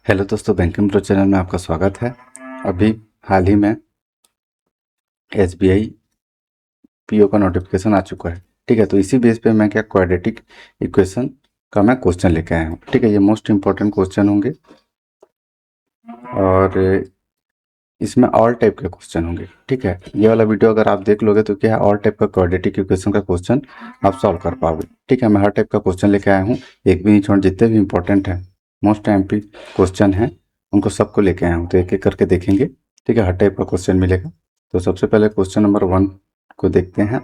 Hello दोस्तों, banking pro channel में आपका स्वागत है। अभी हाल ही में एसबीआई पीओ का नोटिफिकेशन आ चुका है। ठीक है, तो इसी बेस पे मैं क्या क्वाड्रेटिक इक्वेशन का मैं क्वेश्चन लेके आया हूँ। ठीक है, ये मोस्ट इंपॉर्टेंट क्वेश्चन होंगे और इसमें ऑल टाइप के क्वेश्चन होंगे। ठीक है, ये वाला वीडियो अगर आप देख लोगे तो क्या है, ऑल टाइप का क्वाड्रेटिक इक्वेशन का क्वेश्चन आप सॉल्व कर पाओगे। ठीक है, मैं हर टाइप का क्वेश्चन लेके आया हूँ, एक भी नहीं छोड़। जितने भी इंपॉर्टेंट हैं, मोस्ट एमपी क्वेश्चन हैं, उनको सबको लेके आया हूँ। तो एक एक करके देखेंगे। ठीक है, हर टाइप का क्वेश्चन मिलेगा। तो सबसे पहले क्वेश्चन नंबर 1 को देखते हैं।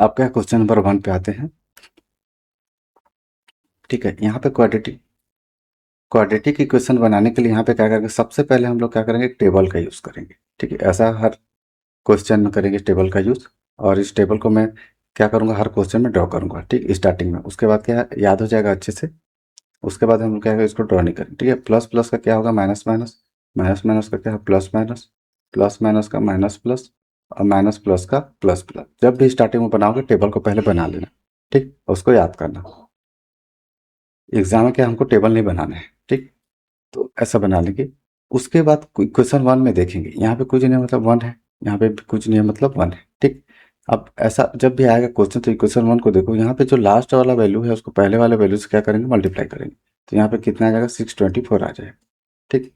आपका क्वेश्चन नंबर 1 पे आते हैं। ठीक है, यहाँ पे क्वाड्रेटिक इक्वेशन बनाने के लिए यहाँ पे क्या करेंगे, सबसे पहले हम लोग क्या करेंगे, टेबल का यूज़ करेंगे। ठीक है, ऐसा हर क्वेश्चन में करेंगे टेबल का यूज़। और इस टेबल को मैं क्या करूँगा, हर क्वेश्चन में ड्रॉ करूँगा। ठीक, स्टार्टिंग में। उसके बाद क्या है, याद हो जाएगा अच्छे से। उसके बाद हम क्या है, इसको ड्रॉ नहीं करेंगे। ठीक है, प्लस प्लस का क्या होगा, माइनस माइनस, माइनस माइनस का क्या है, प्लस माइनस, प्लस माइनस का माइनस प्लस, और माइनस प्लस का प्लस प्लस। जब भी स्टार्टिंग में बनाओगे टेबल को पहले बना लेना। ठीक, उसको याद करना। एग्जाम में क्या हमको टेबल नहीं बनाना है। ठीक, तो ऐसा बना लेंगे। उसके बाद क्वेश्चन 1 में देखेंगे, यहाँ पे कुछ नहीं है मतलब 1 है, यहाँ पे भी कुछ नहीं है मतलब 1 है। ठीक, अब ऐसा जब भी आएगा क्वेश्चन तो इक्वेशन 1 को देखो, यहाँ पे जो लास्ट वाला वैल्यू है उसको पहले वाले वैल्यू से क्या करेंगे, मल्टीप्लाई करेंगे। तो यहाँ पे कितना आ जाएगा, 624 आ जाएगा। ठीक,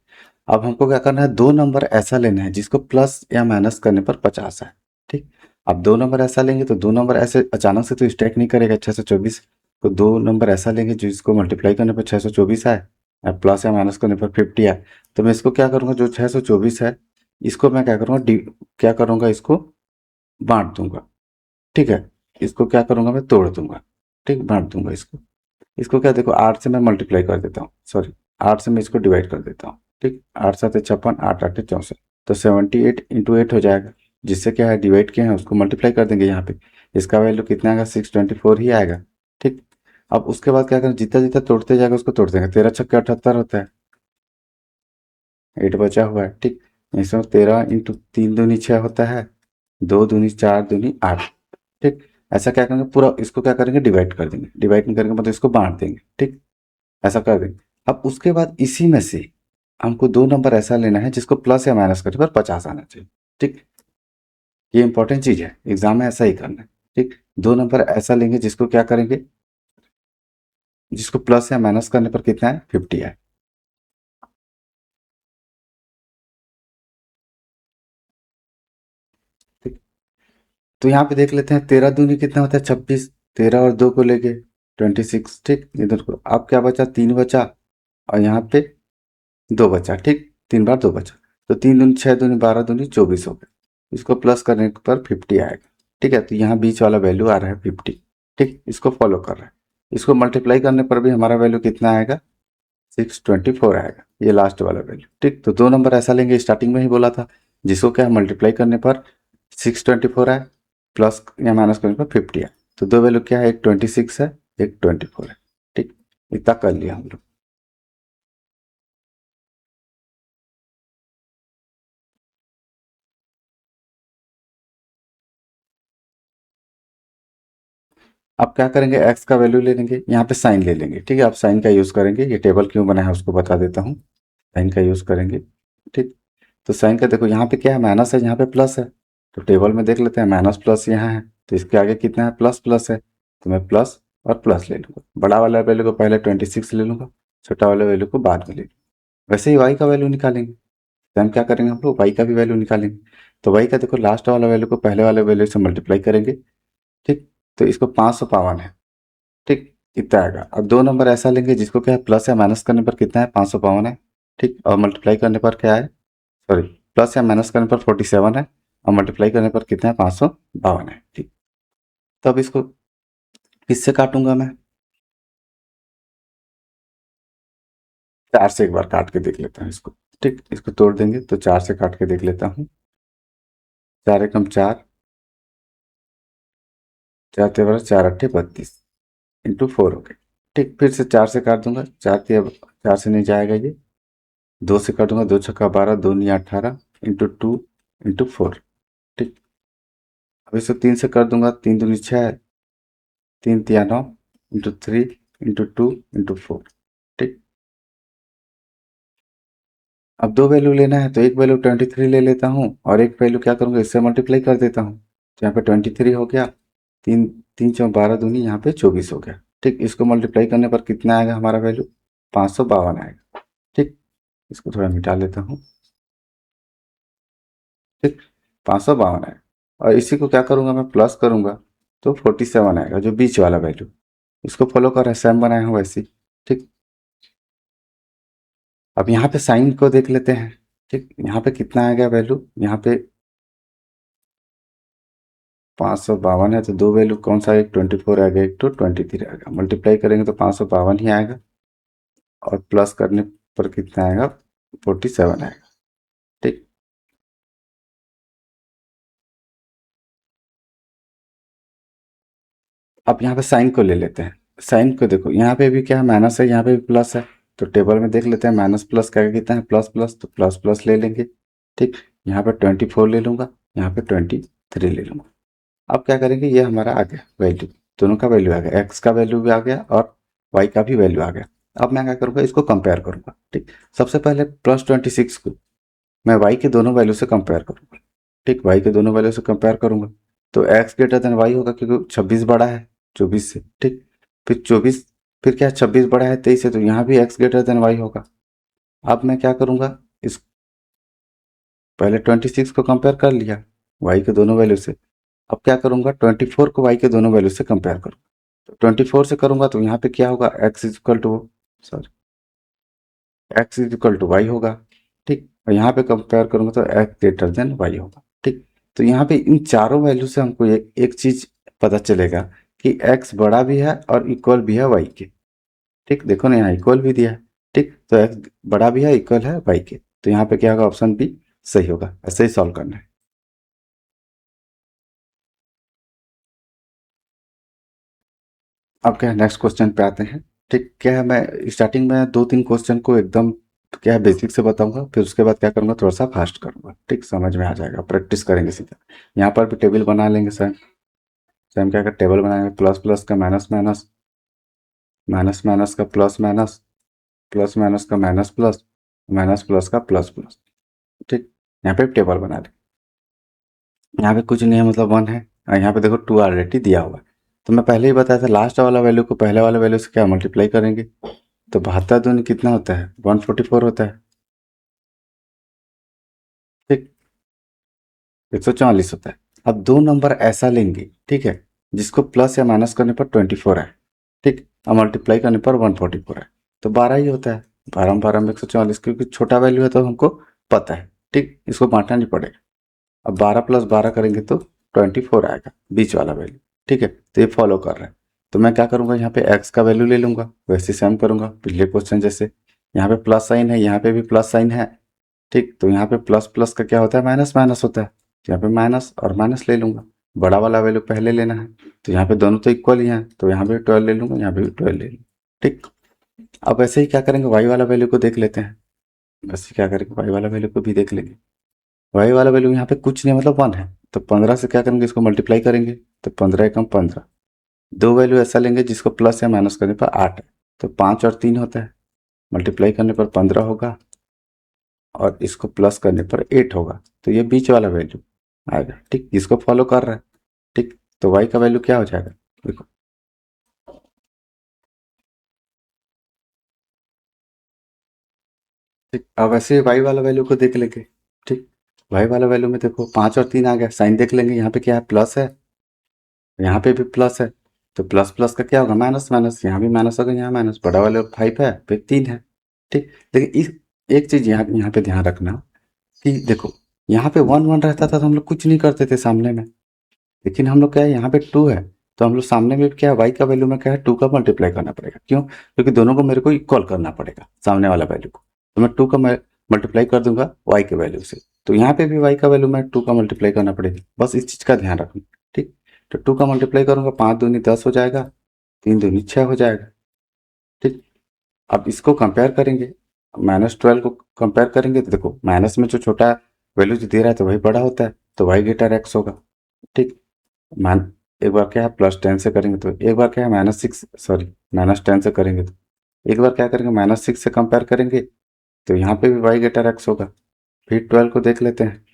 अब हमको क्या करना है, दो नंबर ऐसा लेना है जिसको प्लस या माइनस करने पर 50 है। ठीक, अब दो नंबर ऐसा लेंगे तो दो नंबर ऐसे अचानक से तो स्टैक नहीं करेगा 624। तो दो नंबर ऐसा लेंगे जिसको मल्टीप्लाई करने पर 624 आए, या प्लस या माइनस करने पर 50 आए। तो मैं इसको क्या करूँगा, जो 624 है इसको मैं क्या करूँगा, क्या करूँगा, इसको बांट दूंगा। ठीक है, इसको क्या करूँगा, मैं तोड़ दूंगा। ठीक, बांट दूंगा इसको। इसको क्या, देखो 8 से मैं मल्टीप्लाई कर देता हूँ, सॉरी 8 से मैं इसको डिवाइड कर देता हूँ। ठीक, 8 7 56, 8 8 64, तो 78 इंटू 8 हो जाएगा। जिससे क्या है, डिवाइड किया है उसको मल्टीप्लाई कर देंगे यहाँ पे। इसका वैल्यू कितना आएगा, 624 ही आएगा। ठीक, अब उसके बाद क्या करें, जितना जितना तोड़ते जाएगा उसको तोड़ देंगे। 13 छक्के 78 होता है, 8 बचा हुआ है। ठीक, इसमें 13 इंटू 3 दूनी 6 होता है, 2 दूनी 4 दूनी 8। ठीक, ऐसा क्या करेंगे, पूरा इसको क्या करेंगे, डिवाइड कर देंगे। डिवाइड नहीं करेंगे मतलब इसको बांट देंगे। ठीक, ऐसा कर देंगे। अब उसके बाद इसी में से हमको दो नंबर ऐसा लेना है जिसको प्लस या माइनस करने पर 50 आना चाहिए। ठीक, ये इंपॉर्टेंट चीज है, एग्जाम में ऐसा ही करना है। ठीक, दो नंबर ऐसा लेंगे जिसको क्या करेंगे, जिसको प्लस या माइनस करने पर कितना है, 50 है। ठीक, तो यहाँ पे देख लेते हैं, 13 दूनी कितना होता है, 26। 13 और 2 को लेके 26। ठीक, इधर को अब क्या बचा, 3 बचा, और यहाँ पे 2 बचा। ठीक, 3 बार 2 बचा, तो 3 दूनी 6 दूनी 12 दूनी 24 हो गया। इसको प्लस करने पर 50 आएगा। ठीक है, तो यहाँ बीच वाला वैल्यू आ रहा है 50। ठीक, इसको फॉलो कर रहा है। इसको मल्टीप्लाई करने पर भी हमारा वैल्यू कितना आएगा, 624 आएगा, ये लास्ट वाला वैल्यू। ठीक, तो दो नंबर ऐसा लेंगे, स्टार्टिंग में ही बोला था, जिसको क्या मल्टीप्लाई करने पर 624 आए, प्लस या माइनस करने पर 50 आए। तो दो वैल्यू क्या है, एक 26 है, एक 24 है। ठीक, इतना कर लिया हम लोग। अब क्या करेंगे, एक्स का वैल्यू ले लेंगे, यहाँ पे साइन ले लेंगे। ठीक है, आप साइन का यूज़ करेंगे। ये टेबल क्यों बना है उसको बता देता हूँ। साइन का यूज़ करेंगे। ठीक, तो साइन का देखो, यहाँ पे क्या है, माइनस है, यहाँ पे प्लस है। तो टेबल में देख लेते हैं, माइनस प्लस यहाँ है, तो इसके आगे कितना है, प्लस प्लस है। तो मैं प्लस और प्लस ले लूँगा। बड़ा वाला वैल्यू को पहले 26 ले लूँगा, छोटा वाला वैल्यू को बाद में ले लूँगा। वैसे ही वाई का वैल्यू निकालेंगे, तो हम क्या करेंगे, हम लोग वाई का भी वैल्यू निकालेंगे। तो वाई का देखो, लास्ट वाला वैल्यू को पहले वाले वैल्यू से मल्टीप्लाई करेंगे। ठीक, तो इसको 552 है। ठीक, इतना आएगा। अब दो नंबर ऐसा लेंगे जिसको क्या है, प्लस या माइनस करने पर कितना है, 552 है। ठीक, और मल्टीप्लाई करने पर क्या है, सॉरी, प्लस या माइनस करने पर 47 है, और मल्टीप्लाई करने पर कितना है, 552 है। ठीक, तो अब इसको किससे काटूंगा मैं, 4 से एक बार काट के देख लेता हूँ इसको। ठीक, इसको तोड़ देंगे तो 4 से काट के देख लेता हूँ। 4 एकम 4, 4 तेरह 4 अट्ठे 32 इंटू 4 हो गए। ठीक, फिर से 4 से काट दूंगा, 4 से नहीं जाएगा ये। 2 से काटूंगा, 2 छक्का 12, 2 नहीं 18 इंटू 2 इंटू 4। ठीक, अब इसको 3 से कर दूंगा, 3 दूनी 6, 3 तिया 9 इंटू 3 इंटू 2 इंटू 4। ठीक, अब दो वैल्यू लेना है तो एक वैल्यू 23 ले लेता हूँ और एक वैल्यू क्या करूँगा, इससे मल्टीप्लाई कर देता हूँ। तो यहाँ पे 23 हो गया, तीन तीन चौ 12 दूनी, यहाँ पे 24 हो गया। ठीक, इसको मल्टीप्लाई करने पर कितना आएगा हमारा वैल्यू, 552 आएगा। ठीक, इसको थोड़ा मिटा लेता हूँ। ठीक, 552 आएगा और इसी को क्या करूँगा मैं, प्लस करूँगा तो 47 आएगा, जो बीच वाला वैल्यू। इसको फॉलो कर रहा है, सेम बनाया हूँ वैसे ही। ठीक, अब यहाँ पे साइन को देख लेते हैं। ठीक, यहाँ पे कितना आ गया वैल्यू, यहाँ पे 552 है तो दो वैल्यू कौन सा, एक 24 आएगा, एक तो 23 आएगा। मल्टीप्लाई करेंगे तो 552 ही आएगा और प्लस करने पर कितना आएगा, 47 आएगा। ठीक, अब यहाँ पे साइन को ले लेते हैं। साइन को देखो, यहाँ पे भी क्या है, माइनस है, यहाँ पे भी प्लस है। तो टेबल में देख लेते हैं, माइनस प्लस का कितना है, प्लस प्लस, तो प्लस प्लस ले लेंगे। ठीक, यहाँ पे 24 ले लूंगा, यहाँ पे 23 ले लूंगा। अब क्या करेंगे, ये हमारा आ गया वैल्यू, दोनों का वैल्यू आ गया, एक्स का वैल्यू भी आ गया और वाई का भी वैल्यू आ गया। अब मैं क्या करूँगा, इसको कंपेयर करूँगा। ठीक, सबसे पहले +26 को मैं वाई के दोनों वैल्यू से कंपेयर करूँगा। ठीक, वाई के दोनों वैल्यू से कंपेयर करूँगा तो एक्स ग्रेटर देन वाई होगा, क्योंकि 26 बड़ा है 24 से। ठीक, फिर 24, फिर क्या 26 बड़ा है 23 से, तो यहाँ भी एक्स ग्रेटर देन वाई होगा। अब मैं क्या करूँगा, इस पहले 26 को कंपेयर कर लिया वाई के दोनों वैल्यू से। अब क्या करूँगा, 24 को वाई के दोनों वैल्यू से कंपेयर करूँगा। तो 24 से करूँगा तो यहाँ पे क्या होगा, x is equal to, sorry, x is equal to y होगा। ठीक, और यहाँ पे कंपेयर करूँगा तो एक्स ग्रेटर देन वाई होगा। ठीक, तो यहाँ पे इन चारों वैल्यू से हमको एक चीज पता चलेगा कि एक्स बड़ा भी है और इक्वल भी है वाई के। ठीक, देखो ना, यहाँ इक्वल भी दिया है। ठीक, तो एक्स बड़ा भी है, इक्वल है वाई के, तो यहाँ पे क्या होगा, ऑप्शन बी सही होगा। ऐसे ही सॉल्व करना है। अब क्या है, नेक्स्ट क्वेश्चन पे आते हैं। ठीक, क्या है, मैं स्टार्टिंग में दो तीन क्वेश्चन को एकदम क्या है बेसिक से बताऊंगा, फिर उसके बाद क्या करूंगा, थोड़ा सा फास्ट करूंगा। ठीक, समझ में आ जाएगा, प्रैक्टिस करेंगे सीधा। यहाँ पर भी टेबल बना लेंगे सर। सेम क्या कर, टेबल बनाएंगे, प्लस प्लस का माइनस माइनस, माइनस माइनस का प्लस माइनस, प्लस माइनस का माइनस प्लस, माइनस प्लस का प्लस प्लस। ठीक, यहाँ पे टेबल बना लें। यहाँ पे कुछ नहीं है, मतलब 1 है और यहाँ पे देखो 2 ऑलरेडी दिया हुआ है। तो मैं पहले ही बताया था, लास्ट वाला वैल्यू को पहले वाले वैल्यू से क्या मल्टीप्लाई करेंगे, तो 72 दूनी कितना होता है, 144 होता है। ठीक, 144 होता है। अब दो नंबर ऐसा लेंगे, ठीक है, जिसको प्लस या माइनस करने पर 24 है। ठीक, और मल्टीप्लाई करने पर 144 है, तो 12 ही होता है। 12 12 में 144, क्योंकि छोटा वैल्यू है तो हमको पता है। ठीक, इसको बांटना नहीं पड़ेगा। अब 12 + 12 करेंगे तो 24 आएगा, बीच वाला वैल्यू। ठीक है, तो ये फॉलो कर रहा है। तो मैं क्या करूँगा, यहाँ पे एक्स का वैल्यू ले लूँगा, वैसे सेम करूँगा पिछले क्वेश्चन जैसे। यहाँ पे प्लस साइन है, यहाँ पे भी प्लस साइन है। ठीक, तो यहाँ पे प्लस प्लस का क्या होता है, माइनस माइनस होता है, तो यहाँ पे माइनस और माइनस ले लूँगा। बड़ा वाला वैल्यू पहले लेना है, तो यहाँ पे दोनों तो इक्वल ही हैं, तो यहाँ पे 12 ले लूँगा, यहाँ पे भी 12 ले लूँगा। ठीक, अब ऐसे ही क्या करेंगे, वाई वाला वैल्यू को देख लेते हैं। वैसे क्या करेंगे, वाई वाला वैल्यू को भी देख लेंगे। वाई वाला वैल्यू यहाँ पे कुछ नहीं, मतलब 1 है, तो 15 से क्या करेंगे, इसको मल्टीप्लाई करेंगे, तो 15 एकम 15। दो वैल्यू ऐसा लेंगे जिसको प्लस या माइनस करने पर 8 है, तो 5 और 3 होता है, मल्टीप्लाई करने पर 15 होगा और इसको प्लस करने पर 8 होगा, तो ये बीच वाला वैल्यू आएगा। ठीक, इसको फॉलो कर रहा है। ठीक, तो वाई का वैल्यू क्या हो जाएगा, देखो, ठीक, अब ऐसे वाई वाला वैल्यू को देख लेंगे। ठीक, वाई वाला वैल्यू में देखो 5 और 3 आ गया, साइन देख लेंगे, यहाँ पे क्या है, प्लस है, यहाँ पे भी प्लस है, तो प्लस प्लस का क्या होगा, माइनस माइनस, यहाँ भी माइनस होगा, यहाँ माइनस, बड़ा वाले 5 है, फिर 3 है। ठीक, लेकिन इस एक चीज यहाँ पे ध्यान रखना कि देखो, यहाँ पे 1 1 रहता था तो हम लोग कुछ नहीं करते थे सामने में, लेकिन हम लोग क्या है, यहाँ पे 2 है, तो हम लोग सामने में क्या है, वाई का वैल्यू में क्या है, 2 का मल्टीप्लाई करना पड़ेगा। क्यों, क्योंकि दोनों को मेरे को इक्वल करना पड़ेगा, सामने वाला वैल्यू को। तो मैं 2 का मल्टीप्लाई कर दूंगा वाई के वैल्यू से, तो यहाँ पे भी वाई का वैल्यू में 2 का मल्टीप्लाई करना पड़ेगा, बस इस चीज का ध्यान रखना। ठीक, तो 2 का मल्टीप्लाई करूंगा, 5 दूनी 10 हो जाएगा, 3 दूनी 6 हो जाएगा। ठीक, अब इसको कंपेयर करेंगे, -12 को कंपेयर करेंगे, तो देखो माइनस में जो छोटा वैल्यू जो दे रहा है तो वही बड़ा होता है, तो वाई ग्रेटर एक्स होगा। ठीक, मान एक बार क्या है +10 से करेंगे, तो एक बार क्या है -6, सॉरी, -10 से करेंगे, तो एक बार क्या करेंगे, -6 से कंपेयर करेंगे, तो यहाँ पे भी वाई ग्रेटर एक्स होगा। फिर 12 को देख लेते हैं,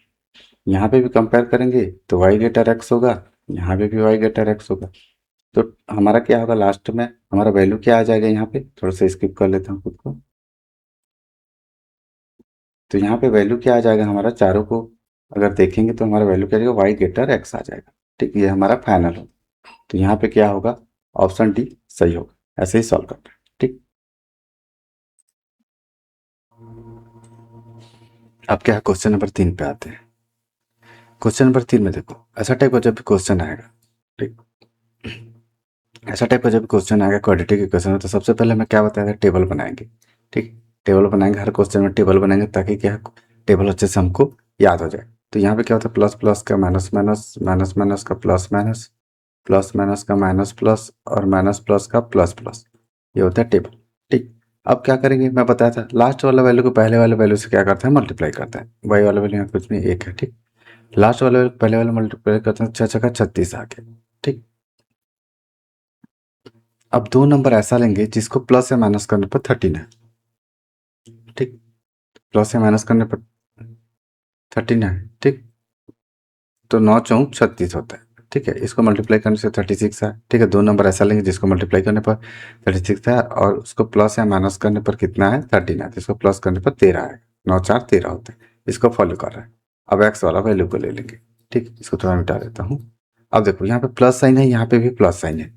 यहाँ पे भी कंपेयर करेंगे तो वाई ग्रेटर एक्स होगा, यहाँ पे भी वाई ग्रेटर एक्स होगा। तो हमारा क्या होगा लास्ट में, हमारा वैल्यू क्या आ जाएगा, यहाँ पे थोड़ा सा स्किप कर लेता हूँ खुद को। तो यहाँ पे वैल्यू क्या आ जाएगा हमारा, चारों को अगर देखेंगे तो हमारा वैल्यू क्या आ जाएगा, वाई ग्रेटर एक्स आ जाएगा। ठीक, ये हमारा फाइनल हो। तो यहाँ पे क्या होगा, ऑप्शन डी सही होगा। ऐसे ही सॉल्व करना है। ठीक, अब क्या है, क्वेश्चन नंबर 3 पे आते हैं। क्वेश्चन नंबर 3 में देखो, ऐसा टाइप का जब भी क्वेश्चन आएगा, ठीक, ऐसा टाइप का जब क्वेश्चन आएगा क्वाड्रेटिक इक्वेशन में, तो सबसे पहले हमें क्या बताया था, टेबल बनाएंगे। ठीक, टेबल बनाएंगे, हर क्वेश्चन में टेबल बनाएंगे ताकि क्या है, टेबल अच्छे से हमको याद हो जाए। तो यहाँ पे क्या होता है, प्लस प्लस का माइनस माइनस, माइनस माइनस का प्लस माइनस, प्लस माइनस का माइनस प्लस, और माइनस प्लस का प्लस प्लस, ये होता है टेबल। ठीक, अब क्या करेंगे, मैं बताया था लास्ट वाला वैल्यू को पहले वाले वैल्यू से क्या करते हैं, मल्टीप्लाई करते हैं। वाई वाला वैल्यू यहाँ कुछ नहीं, एक है। ठीक, लास्ट वाले वैल्यू पहले वाले मल्टीप्लाई करते हैं, 6 का 36 आ गया। ठीक, अब 2 नंबर ऐसा लेंगे जिसको प्लस या माइनस करने पर 13 है। ठीक, प्लस या माइनस करने पर 13 है। ठीक, तो 9 चौक 36 होता है। ठीक है, इसको मल्टीप्लाई करने से 36 है। ठीक है, 2 नंबर ऐसा लेंगे जिसको मल्टीप्लाई करने पर 36 है, और उसको प्लस या माइनस करने पर कितना है, 13 है। तो इसको प्लस करने पर 13 है। 9 4 13 होता है। इसको फॉलो कर रहा है। अब एक्स वाला वैल्यू को ले लेंगे। ठीक, इसको थोड़ा मिटा देता हूँ। अब देखो यहाँ पे प्लस साइन है, यहाँ पे भी प्लस साइन है।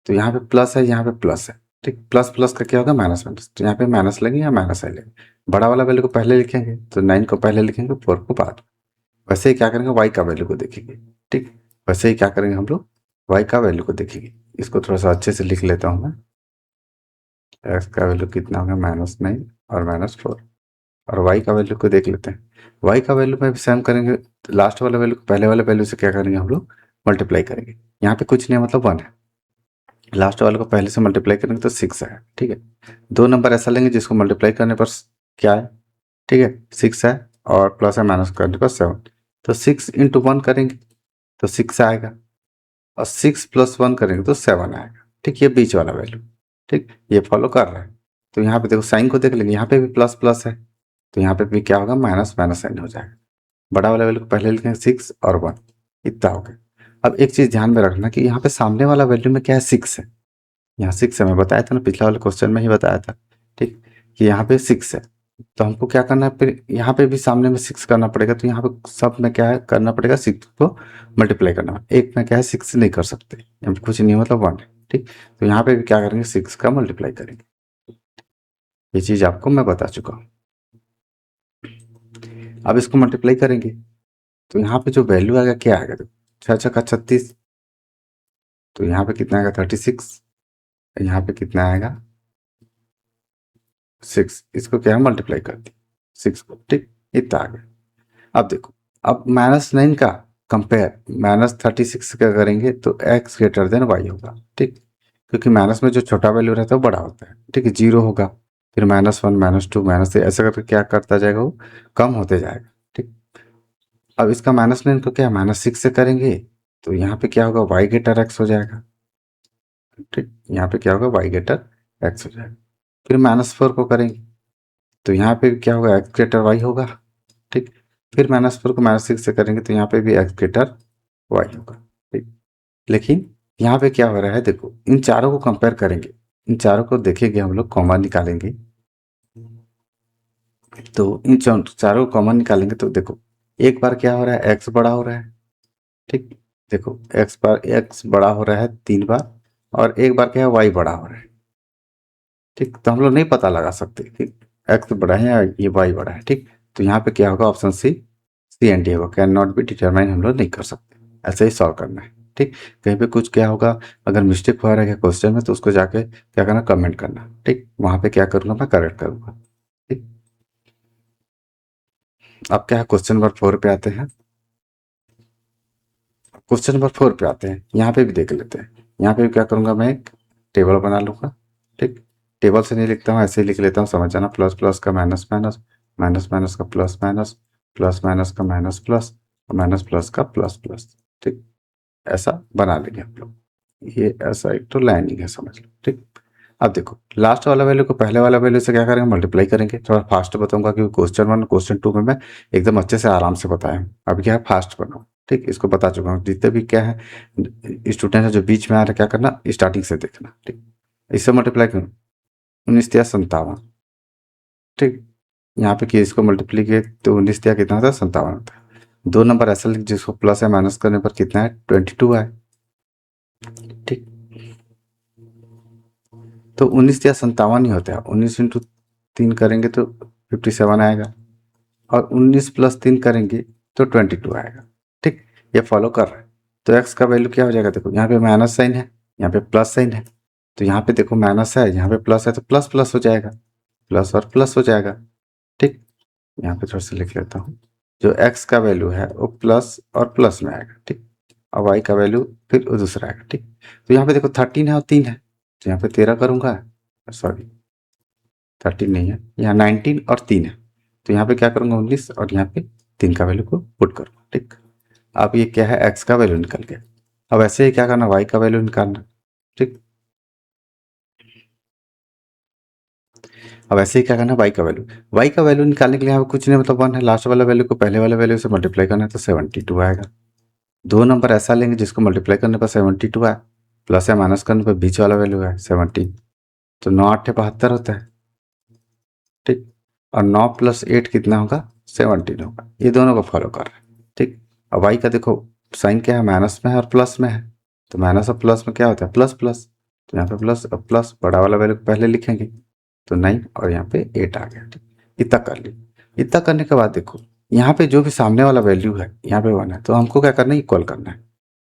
तो यहाँ पे प्लस है, यहाँ पे प्लस है। ठीक, प्लस प्लस का क्या होगा, माइनस माइनस। तो यहाँ पे माइनस लेंगे या माइनस साइन लेंगे। बड़ा वाला वैल्यू को पहले लिखेंगे, तो 9 को पहले लिखेंगे, 4 को बाद। वैसे ही क्या करेंगे, वाई का वैल्यू को देखेंगे। ठीक, वैसे ही क्या करेंगे हम लोग, वाई का वैल्यू को देखेंगे। इसको थोड़ा सा अच्छे से लिख लेता हूँ मैं। एक्स का वैल्यू कितना होगा, -9 और -4। और वाई का वैल्यू को देख लेते हैं। वाई का वैल्यू में भी सेम करेंगे। लास्ट वाले वैल्यू को पहले वाले वैल्यू से क्या करेंगे हम लोग, मल्टीप्लाई करेंगे। यहाँ पे कुछ नहीं है, मतलब 1 है। लास्ट वाले को पहले से मल्टीप्लाई करेंगे तो 6 है। ठीक है, 2 नंबर ऐसा लेंगे जिसको मल्टीप्लाई करने पर क्या है, ठीक है, 6 है, और प्लस या माइनस करने पर 7। तो 6 इंटू 1 करेंगे तो 6 आएगा, और 6 प्लस 1 करेंगे तो 7 आएगा। ठीक, ये बीच वाला वैल्यू। ठीक, ये फॉलो कर रहा है। तो यहाँ पे देखो साइन को देख लेंगे, यहाँ पे भी प्लस प्लस है, तो यहाँ पे भी क्या होगा, माइनस माइनस साइन हो जाएगा। बड़ा वाला वैल्यू को पहले लिखेंगे, 6 और 1, इतना हो गया। अब एक चीज़ ध्यान में रखना कि यहाँ पे सामने वाला वैल्यू में क्या है, 6 है। यहाँ 6 है, मैं बताया था ना, पिछला वाले क्वेश्चन में ही बताया था। ठीक, कि यहाँ पे 6 है। तो हमको क्या करना है, फिर यहाँ पे भी सामने में 6 करना पड़ेगा। तो यहाँ पे सब में क्या है, करना पड़ेगा, 6 को मल्टीप्लाई करना है। एक में क्या है, 6 नहीं कर सकते, यहाँ पे कुछ नहीं, मतलब 1 है। ठीक, तो यहाँ पे भी क्या करेंगे, 6 का मल्टीप्लाई करेंगे। ये चीज़ आपको मैं बता चुका हूँ। अब इसको मल्टीप्लाई करेंगे तो यहाँ पे जो वैल्यू आएगा क्या आएगा, देखो 6 का 36, तो यहाँ पे कितना आएगा, 36। यहाँ पे कितना आएगा, 6। इसको क्या है, मल्टीप्लाई कर दिया 6 को। ठीक, इतना आ गया। अब देखो, अब -9 का कंपेयर -36 का करेंगे तो एक्स ग्रेटर देन वाई होगा। ठीक, क्योंकि माइनस में जो छोटा वैल्यू रहता है वो बड़ा होता है। ठीक है, 0 होगा, फिर -1 -2 -3 ऐसा करके क्या करता जाएगा, वो कम होते जाएगा। ठीक, अब इसका -9 को क्या -6 से करेंगे तो यहाँ पे क्या होगा, वाई ग्रेटर एक्स हो जाएगा। ठीक, यहाँ पे क्या होगा, वाई ग्रेटर एक्स हो जाएगा। फिर -4 को करेंगे तो यहाँ पे क्या होगा, एक्स ग्रेटर वाई होगा। ठीक, फिर -4 को -6 से करेंगे तो यहाँ पे भी एक्स ग्रेटर वाई होगा। ठीक, लेकिन यहाँ पे क्या हो रहा है, देखो इन चारों को कंपेयर करेंगे, इन चारों को देखेंगे, हम लोग कॉमन निकालेंगे। तो इन चारों को कॉमन निकालेंगे तो देखो, एक बार क्या हो रहा है, एक्स बड़ा हो रहा है। ठीक, देखो एक्स बड़ा हो रहा है 3 बार, और एक बार क्या है, वाई बड़ा हो रहा है। ठीक, तो हम लोग नहीं पता लगा सकते कि एक्स बड़ा है या ये वाई बड़ा है। ठीक, तो यहाँ पे क्या होगा, ऑप्शन सी एंड डी होगा, कैन नॉट बी डिटरमाइन हम लोग नहीं कर सकते। ऐसे ही सॉल्व करना है। ठीक, कहीं पे कुछ क्या होगा, अगर मिस्टेक हो रहा है क्वेश्चन में तो उसको जाके क्या करना, कमेंट करना। ठीक, वहां पे क्या करूंगा, मैं करेक्ट करूंगा। ठीक, अब क्या है, क्वेश्चन नंबर 4 पे आते हैं। क्वेश्चन नंबर 4 पे आते हैं, यहाँ पे भी देख लेते हैं। यहाँ पे भी क्या करूंगा, मैं एक टेबल बना लूंगा। ठीक, टेबल से नहीं लिखता हूँ, ऐसे ही लिख लेता हूँ, समझ जाना। प्लस प्लस का माइनस माइनस, माइनस माइनस का प्लस माइनस, प्लस माइनस का माइनस प्लस, और माइनस प्लस का प्लस प्लस। ठीक, ऐसा बना लेंगे हम लोग। ये ऐसा एक तो लाइनिंग है, समझ लो। ठीक, अब देखो लास्ट वाला वैल्यू को पहले वाला वैल्यू से क्या करेंगे, मल्टीप्लाई करेंगे। थोड़ा फास्ट बताऊंगा क्योंकि क्वेश्चन 1 क्वेश्चन 2 में मैं एकदम अच्छे से आराम से बताया हूँ। अभी क्या है, फास्ट बनाओ, ठीक। इसको बता चुका हूँ। जितने भी क्या है स्टूडेंट है जो बीच में आ रहा है, क्या करना, स्टार्टिंग से देखना, ठीक। इससे मल्टीप्लाई करूँ, 19×57, ठीक। यहाँ पे इसको मल्टीप्लाई किए तो 19 कितना होता है, 57 होता है। 2 नंबर ऐसा लिख जिसको प्लस या माइनस करने पर कितना है, 22 है, ठीक। तो 19×57 ही होता है। 19 × 3 करेंगे तो 57 आएगा, और 19 + 3 करेंगे तो 22 आएगा, ठीक। ये फॉलो कर रहा है। तो एक्स का वैल्यू क्या हो जाएगा, देखो यहाँ पे माइनस साइन है, यहाँ पे प्लस साइन है। तो यहाँ पे देखो माइनस है, यहाँ पे प्लस है, तो प्लस प्लस हो जाएगा, प्लस और प्लस हो जाएगा, ठीक। यहाँ पे थोड़ा सा लिख लेता हूँ। जो एक्स का वैल्यू है वो प्लस और प्लस में आएगा, ठीक। और वाई का वैल्यू फिर वो दूसरा आएगा, ठीक। तो यहाँ पे देखो 13 है और 3 है, तो यहाँ पे 13 करूँगा, सॉरी 13 नहीं है, यहाँ 19 और 3 है। तो यहाँ पे क्या करूँगा, 19, और यहाँ पे 3 का वैल्यू को पुट करूँगा, ठीक। अब ये क्या है, एक्स का वैल्यू निकल गया। अब ऐसे ही क्या करना, वाई का वैल्यू निकालना, ठीक। अब ऐसे ही क्या करना, वाई का वैल्यू निकालने के लिए यहाँ पे कुछ नहीं, मतलब 1 है, लास्ट वाला वैल्यू को पहले वाले वैल्यू से मल्टीप्लाई करना है, तो 72 आएगा। 2 नंबर ऐसा लेंगे जिसको मल्टीप्लाई करने पर 72 आए, प्लस या माइनस करने पर बीच वाला वैल्यू है 17, तो 9 8 72 होता है, ठीक। और 9 + 8 कितना होगा, 17 होगा। ये दोनों को फॉलो कर रहे हैं, ठीक। अब वाई का देखो साइन क्या है, माइनस में है और प्लस में है, तो माइनस और प्लस में क्या होता है, प्लस प्लस। तो यहाँ पे प्लस, अब प्लस बड़ा वाला वैल्यू पहले लिखेंगे, तो 9 और यहाँ पे 8 आ गया, ठीक। इतना कर ली। इतना करने के बाद देखो यहाँ पे जो भी सामने वाला वैल्यू है, यहाँ पे 1 है, तो हमको क्या करना है, इक्वल करना है।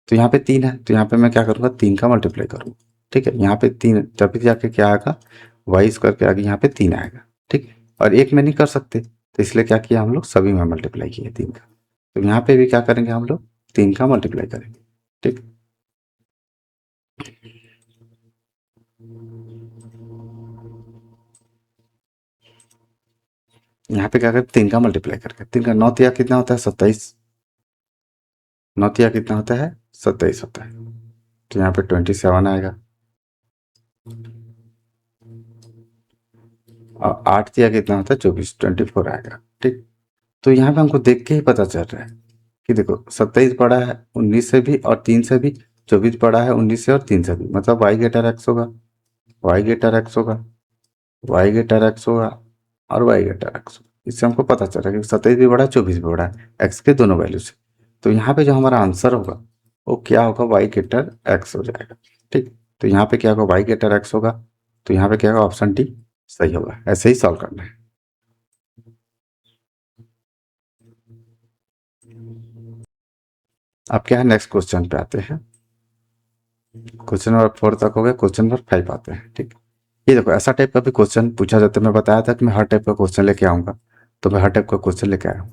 तो यहाँ पे 3 है, तो यहाँ पे मैं क्या करूँगा, 3 का मल्टीप्लाई करूँगा, ठीक है। यहाँ पे 3 तभी जाके क्या आएगा, वाई स्क्वायर के आगे यहाँ पे 3 आएगा, ठीक। और एक में नहीं कर सकते, तो इसलिए क्या किया हम लोग, सभी में मल्टीप्लाई किया 3 का। तो यहाँ पे भी क्या करेंगे हम लोग, 3 का मल्टीप्लाई करेंगे, ठीक। यहाँ पे क्या करें, 3 का मल्टीप्लाई करके, 3 का 9 तिया कितना होता है, 27, 9 तिया कितना होता है, 27 होता है। तो यहाँ पे 27 आएगा, और 8 तिया कितना होता है, 24, 24 आएगा, ठीक। तो यहाँ पे हमको देख के ही पता चल रहा है कि देखो 27 बड़ा है 19 से भी और 3 से भी, 24 बड़ा है 19 से और 3 से भी, मतलब वाई ग्रेटर एक्स होगा, वाई ग्रेटर एक्स होगा, वाई ग्रेटर एक्स होगा, और वाई ग्रेटर एक्स होगा। इससे हमको पता चल रहा है कि 27 भी बड़ा है, 24 भी बड़ा है, एक्स के दोनों वैल्यू से। तो यहाँ पे जो हमारा आंसर होगा वो क्या होगा, वाई ग्रेटर एक्स हो जाएगा, ठीक। तो यहाँ पे क्या होगा, वाई ग्रेटर एक्स होगा। तो यहाँ पे क्या होगा, ऑप्शन डी सही होगा। ऐसे ही सॉल्व करना है। अब क्या है, नेक्स्ट क्वेश्चन पे आते हैं। क्वेश्चन नंबर 4 तक हो गया, क्वेश्चन नंबर 5 आते हैं, ठीक। ये देखो ऐसा टाइप का भी क्वेश्चन पूछा जाता है। मैं बताया था कि मैं हर टाइप का क्वेश्चन लेके आऊंगा, तो मैं हर टाइप का क्वेश्चन लेके आया हूँ।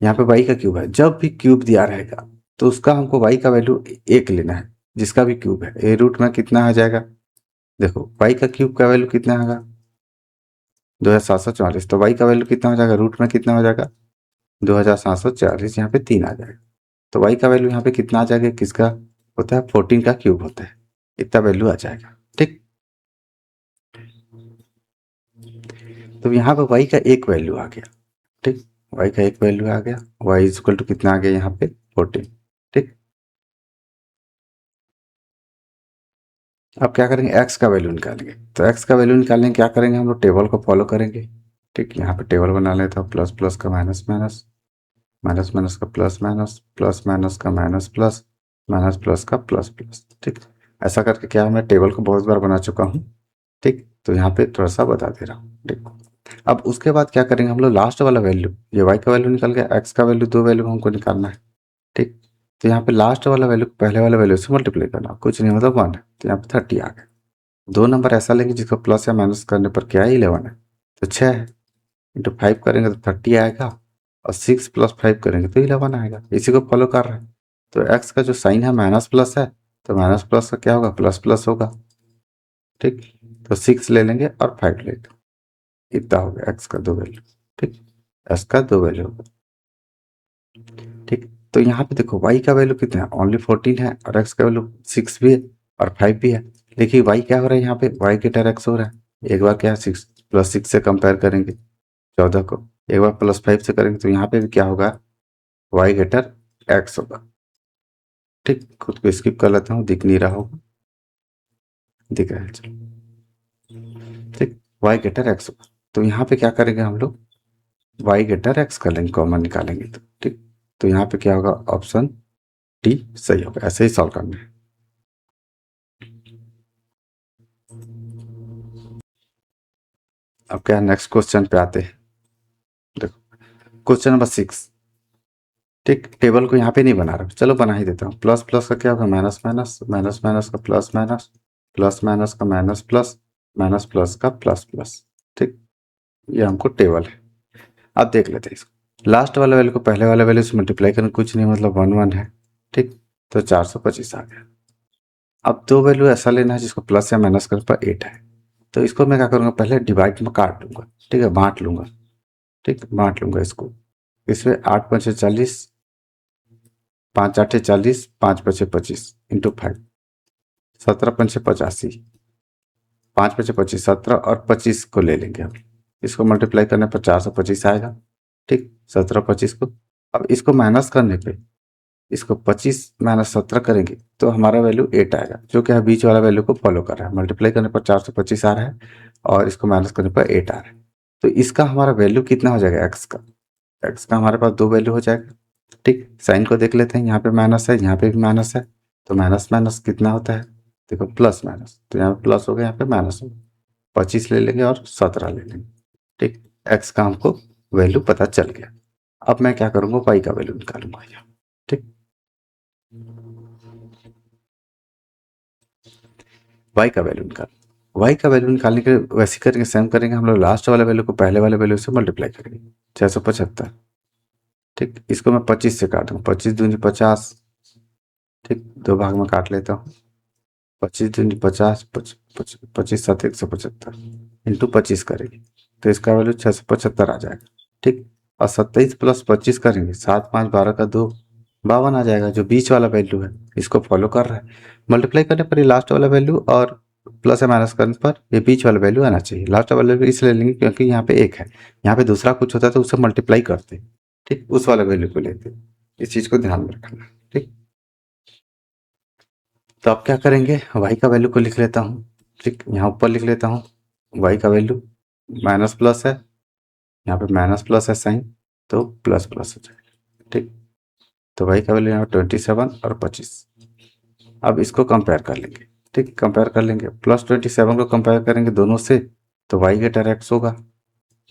यहाँ पे वाई का क्यूब है, जब भी क्यूब दिया रहेगा तो उसका हमको वाई का वैल्यू 1 लेना है, जिसका भी क्यूब है। ए रूट में कितना आ जाएगा, देखो वाई का क्यूब का वैल्यू कितना आएगा, 2744। तो वाई का वैल्यू कितना हो जाएगा, रूट में कितना हो जाएगा, 2744। यहाँ पे 3 आ जाएगा। तो वाई का वैल्यू यहाँ पे कितना आ जाएगा, किसका होता है, 14 का क्यूब होता है। इतना वैल्यू आ जाएगा, ठीक। तो यहाँ पे वाई का एक वैल्यू आ गया, ठीक। वाई का एक वैल्यू आ गया, वाई इज इक्वल टू कितना आ गया यहाँ पे, 14, ठीक। अब क्या करेंगे, एक्स का वैल्यू निकालेंगे। तो एक्स का वैल्यू निकालने क्या करेंगे, हम लोग टेबल को फॉलो करेंगे, ठीक। यहाँ पे टेबल बना लेता हूँ, प्लस प्लस का माइनस माइनस, माइनस माइनस का प्लस माइनस, प्लस माइनस का माइनस प्लस, माइनस प्लस का प्लस प्लस, ठीक। ऐसा करके क्या मैं टेबल को बहुत बार बना चुका हूँ, ठीक। तो यहाँ पे थोड़ा सा बता दे रहा हूँ, ठीक। अब उसके बाद क्या करेंगे हम लोग, लास्ट वाला वैल्यू, ये वाई का वैल्यू निकल गया, एक्स का वैल्यू, 2 वैल्यू हमको निकालना है, ठीक। तो यहाँ पे लास्ट वाला वैल्यू पहले वाले वैल्यू से मल्टीप्लाई करना, कुछ नहीं मतलब 1 है, तो यहाँ पे 30 आ गया। 2 नंबर ऐसा लेंगे जिसको प्लस या माइनस करने पर क्या है, 11 है, तो 6 है, इंटू 5 करेंगे तो 30 आएगा, और 6 + 5 करेंगे तो 11 आएगा। इसी को फॉलो कर रहे हैं। तो एक्स का जो साइन है माइनस प्लस है, तो माइनस प्लस का क्या होगा, प्लस प्लस होगा, ठीक। तो 6 ले लेंगे और 5 ले लेंगे, इतना हो गया एक्स का 2 वैल्यू, ठीक। एक्स का 2 वैल्यू होगा, ठीक। तो यहाँ पे देखो वाई का वैल्यू कितना है, ओनली 14 है, और एक्स का वैल्यू 6 भी है और 5 भी है। देखिए वाई क्या हो रहा है यहाँ पे, वाई गेटर एक्स हो रहा है। एक बार क्या 6 + 6 से कंपेयर करेंगे 14 को, एक बार +5 से करेंगे तो यहाँ पे भी क्या होगा, वाई गेटर एक्स होगा। ठीक, खुद को स्किप कर लेता हूँ, दिख नहीं रहा होगा, दिख रहा है चलो। ठीक, वाई गेटर एक्स होगा। तो यहाँ पे क्या करेंगे हम लोग, वाई गेटर एक्स कर लेंगे, कॉमन निकालेंगे तो ठीक। तो यहाँ पे क्या होगा, ऑप्शन डी सही होगा। ऐसे ही सॉल्व करना है। अब क्या नेक्स्ट क्वेश्चन पे आते हैं। देखो क्वेश्चन नंबर 6। ठीक, टेबल को यहाँ पे नहीं बना रहा, चलो बना ही देता हूँ। प्लस प्लस का क्या होगा, माइनस माइनस, माइनस माइनस का प्लस माइनस, प्लस माइनस का माइनस प्लस, माइनस प्लस का प्लस प्लस। ठीक, ये हमको टेबल है। अब देख लेते हैं इसको। लास्ट वाले वैल्यू को पहले वाले वैल्यू से मल्टीप्लाई करना कुछ नहीं, मतलब 1 1 है। ठीक, तो 425 आ गया। अब दो वैल्यू ऐसा लेना है जिसको प्लस या माइनस करने पर 8 है। तो इसको मैं क्या करूँगा, पहले डिवाइड में काट लूँगा। ठीक है, बांट लूँगा। ठीक, बांट लूँगा इसको। इसमें 8 5 40, 5 8 40, 5 5 25 इंटू 5, 17 5 85, 5 5 25, 17 और 25 को ले लेंगे हम। इसको मल्टीप्लाई करने पर 425 आएगा। ठीक, 17 25 को। अब इसको माइनस करने पे, इसको 25 माइनस 17 करेंगे तो हमारा वैल्यू 8 आएगा, जो कि बीच वाला वैल्यू को फॉलो कर रहा है। मल्टीप्लाई करने पर 425 आ रहा है और इसको माइनस करने पर 8 आ रहा है। तो इसका हमारा वैल्यू कितना हो जाएगा, एक्स का। एक्स का हमारे पास दो वैल्यू हो जाएगा। ठीक, साइन को देख लेते हैं, यहाँ पे माइनस है, यहाँ पे भी माइनस है। तो माइनस माइनस कितना होता है, देखो प्लस माइनस, तो यहाँ पे प्लस हो गया, यहाँ पे माइनस हो गया। 25 ले लेंगे और 17 ले लेंगे। ठीक, एक्स का हमको वैल्यू पता चल गया। अब मैं क्या करूँगा, वाई का वैल्यू निकालूंगा यहाँ। ठीक, वाई का वैल्यू निकाल, वाई का वैल्यू निकालने के लिए वैसे करेंगे, सेम करेंगे हम लोग। लास्ट वाले वैल्यू को पहले वाले वैल्यू से मल्टीप्लाई करेंगे, 675। ठीक, इसको मैं 25 से काटूंगा, 25 दूनी 50। ठीक, दो भाग में काट लेता हूँ। 25 दूनी 50, 25 7 175 इंटू 25 करेंगे तो इसका वैल्यू 675 आ जाएगा। ठीक, और 27 + 25 करेंगे, 7 5 12 का 2 52 आ जाएगा, जो बीच वाला वैल्यू है इसको फॉलो कर रहा है। मल्टीप्लाई करने पर ये लास्ट वाला वैल्यू और प्लस या माइनस करने पर ये बीच वाला वैल्यू आना चाहिए। लास्ट वाला वैल्यू इसलिए लेंगे क्योंकि यहाँ पे एक है, यहाँ पे दूसरा कुछ होता है तो उसे मल्टीप्लाई करते। ठीक, उस वाले वैल्यू को लेते, इस चीज को ध्यान में रखना। ठीक, तो अब क्या करेंगे, वाई का वैल्यू को लिख लेता हूँ। ठीक, यहाँ ऊपर लिख लेता हूँ वाई का वैल्यू, माइनस प्लस है, यहाँ पे माइनस प्लस है साइन, तो प्लस प्लस हो जाएगा। ठीक, तो वाई का वैल्यू यहाँ 27 और 25। अब इसको कंपेयर कर लेंगे। ठीक, कंपेयर कर लेंगे, +27 को कंपेयर करेंगे दोनों से तो वाई गेटर एक्स होगा।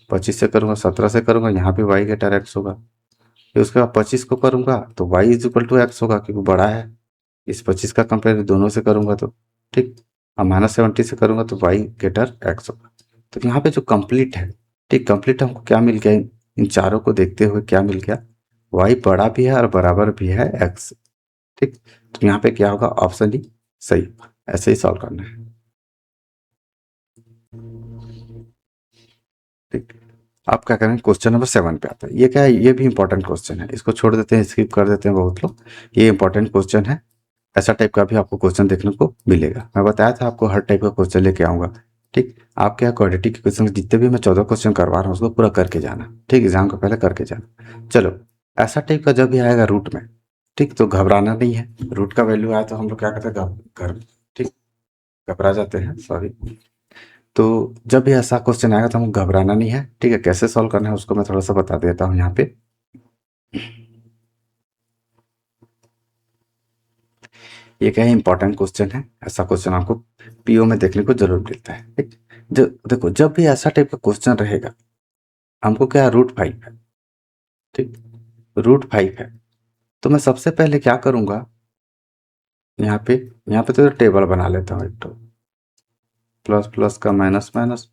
25 से करूँगा, 17 से करूँगा, यहाँ भी वाई गेटर एक्स होगा। फिर उसके बाद 25 को करूँगा तो y is equal to x होगा क्योंकि बड़ा है। इस 25 का कंपेयर दोनों से करूँगा तो ठीक, और -70 से करूँगा तो वाई गेटर एक्स होगा। तो यहाँ पे जो कंप्लीट है, ठीक, कंप्लीट हमको क्या मिल गया, इन चारों को देखते हुए क्या मिल गया, वाई बड़ा भी है और बराबर भी है एक्स। ठीक, तो यहाँ पे क्या होगा, ऑप्शन डी सही होगा। ऐसे ही सॉल्व करना है। ठीक, आप क्या करेंगे, क्वेश्चन नंबर 7 पे आता है। ये क्या है, ये भी इंपॉर्टेंट क्वेश्चन है, इसको छोड़ देते हैं, स्किप कर देते हैं बहुत लोग। ये इंपॉर्टेंट क्वेश्चन है, ऐसा टाइप का भी आपको क्वेश्चन देखने को मिलेगा। मैं बताया था आपको हर टाइप का क्वेश्चन लेके आऊंगा। ठीक, आपके यहाँ क्वाड्रेटिक क्वेश्चन जितने भी मैं 14 क्वेश्चन करवा रहा हूँ उसको पूरा करके जाना। ठीक, एग्जाम को पहले करके जाना। चलो, ऐसा टाइप का जब भी आएगा रूट में, ठीक, तो घबराना नहीं है। रूट का वैल्यू आया तो हम लोग क्या करते हैं, घर, ठीक, घबरा जाते हैं, सॉरी। तो जब भी ऐसा क्वेश्चन आएगा तो हमको घबराना नहीं है। ठीक है, कैसे सॉल्व करना है उसको मैं थोड़ा सा बता देता हूँ यहाँ पे। ये क्या है, इंपॉर्टेंट क्वेश्चन है, ऐसा क्वेश्चन आपको पीओ में देखने को जरूर मिलता है। ठीक, जो देखो जब भी ऐसा टाइप का क्वेश्चन रहेगा, हमको क्या √5 है। ठीक, √5 है, तो मैं सबसे पहले क्या करूंगा, यहाँ पे तो टेबल बना लेता हूँ एक तो। प्लस प्लस का माइनस माइनस,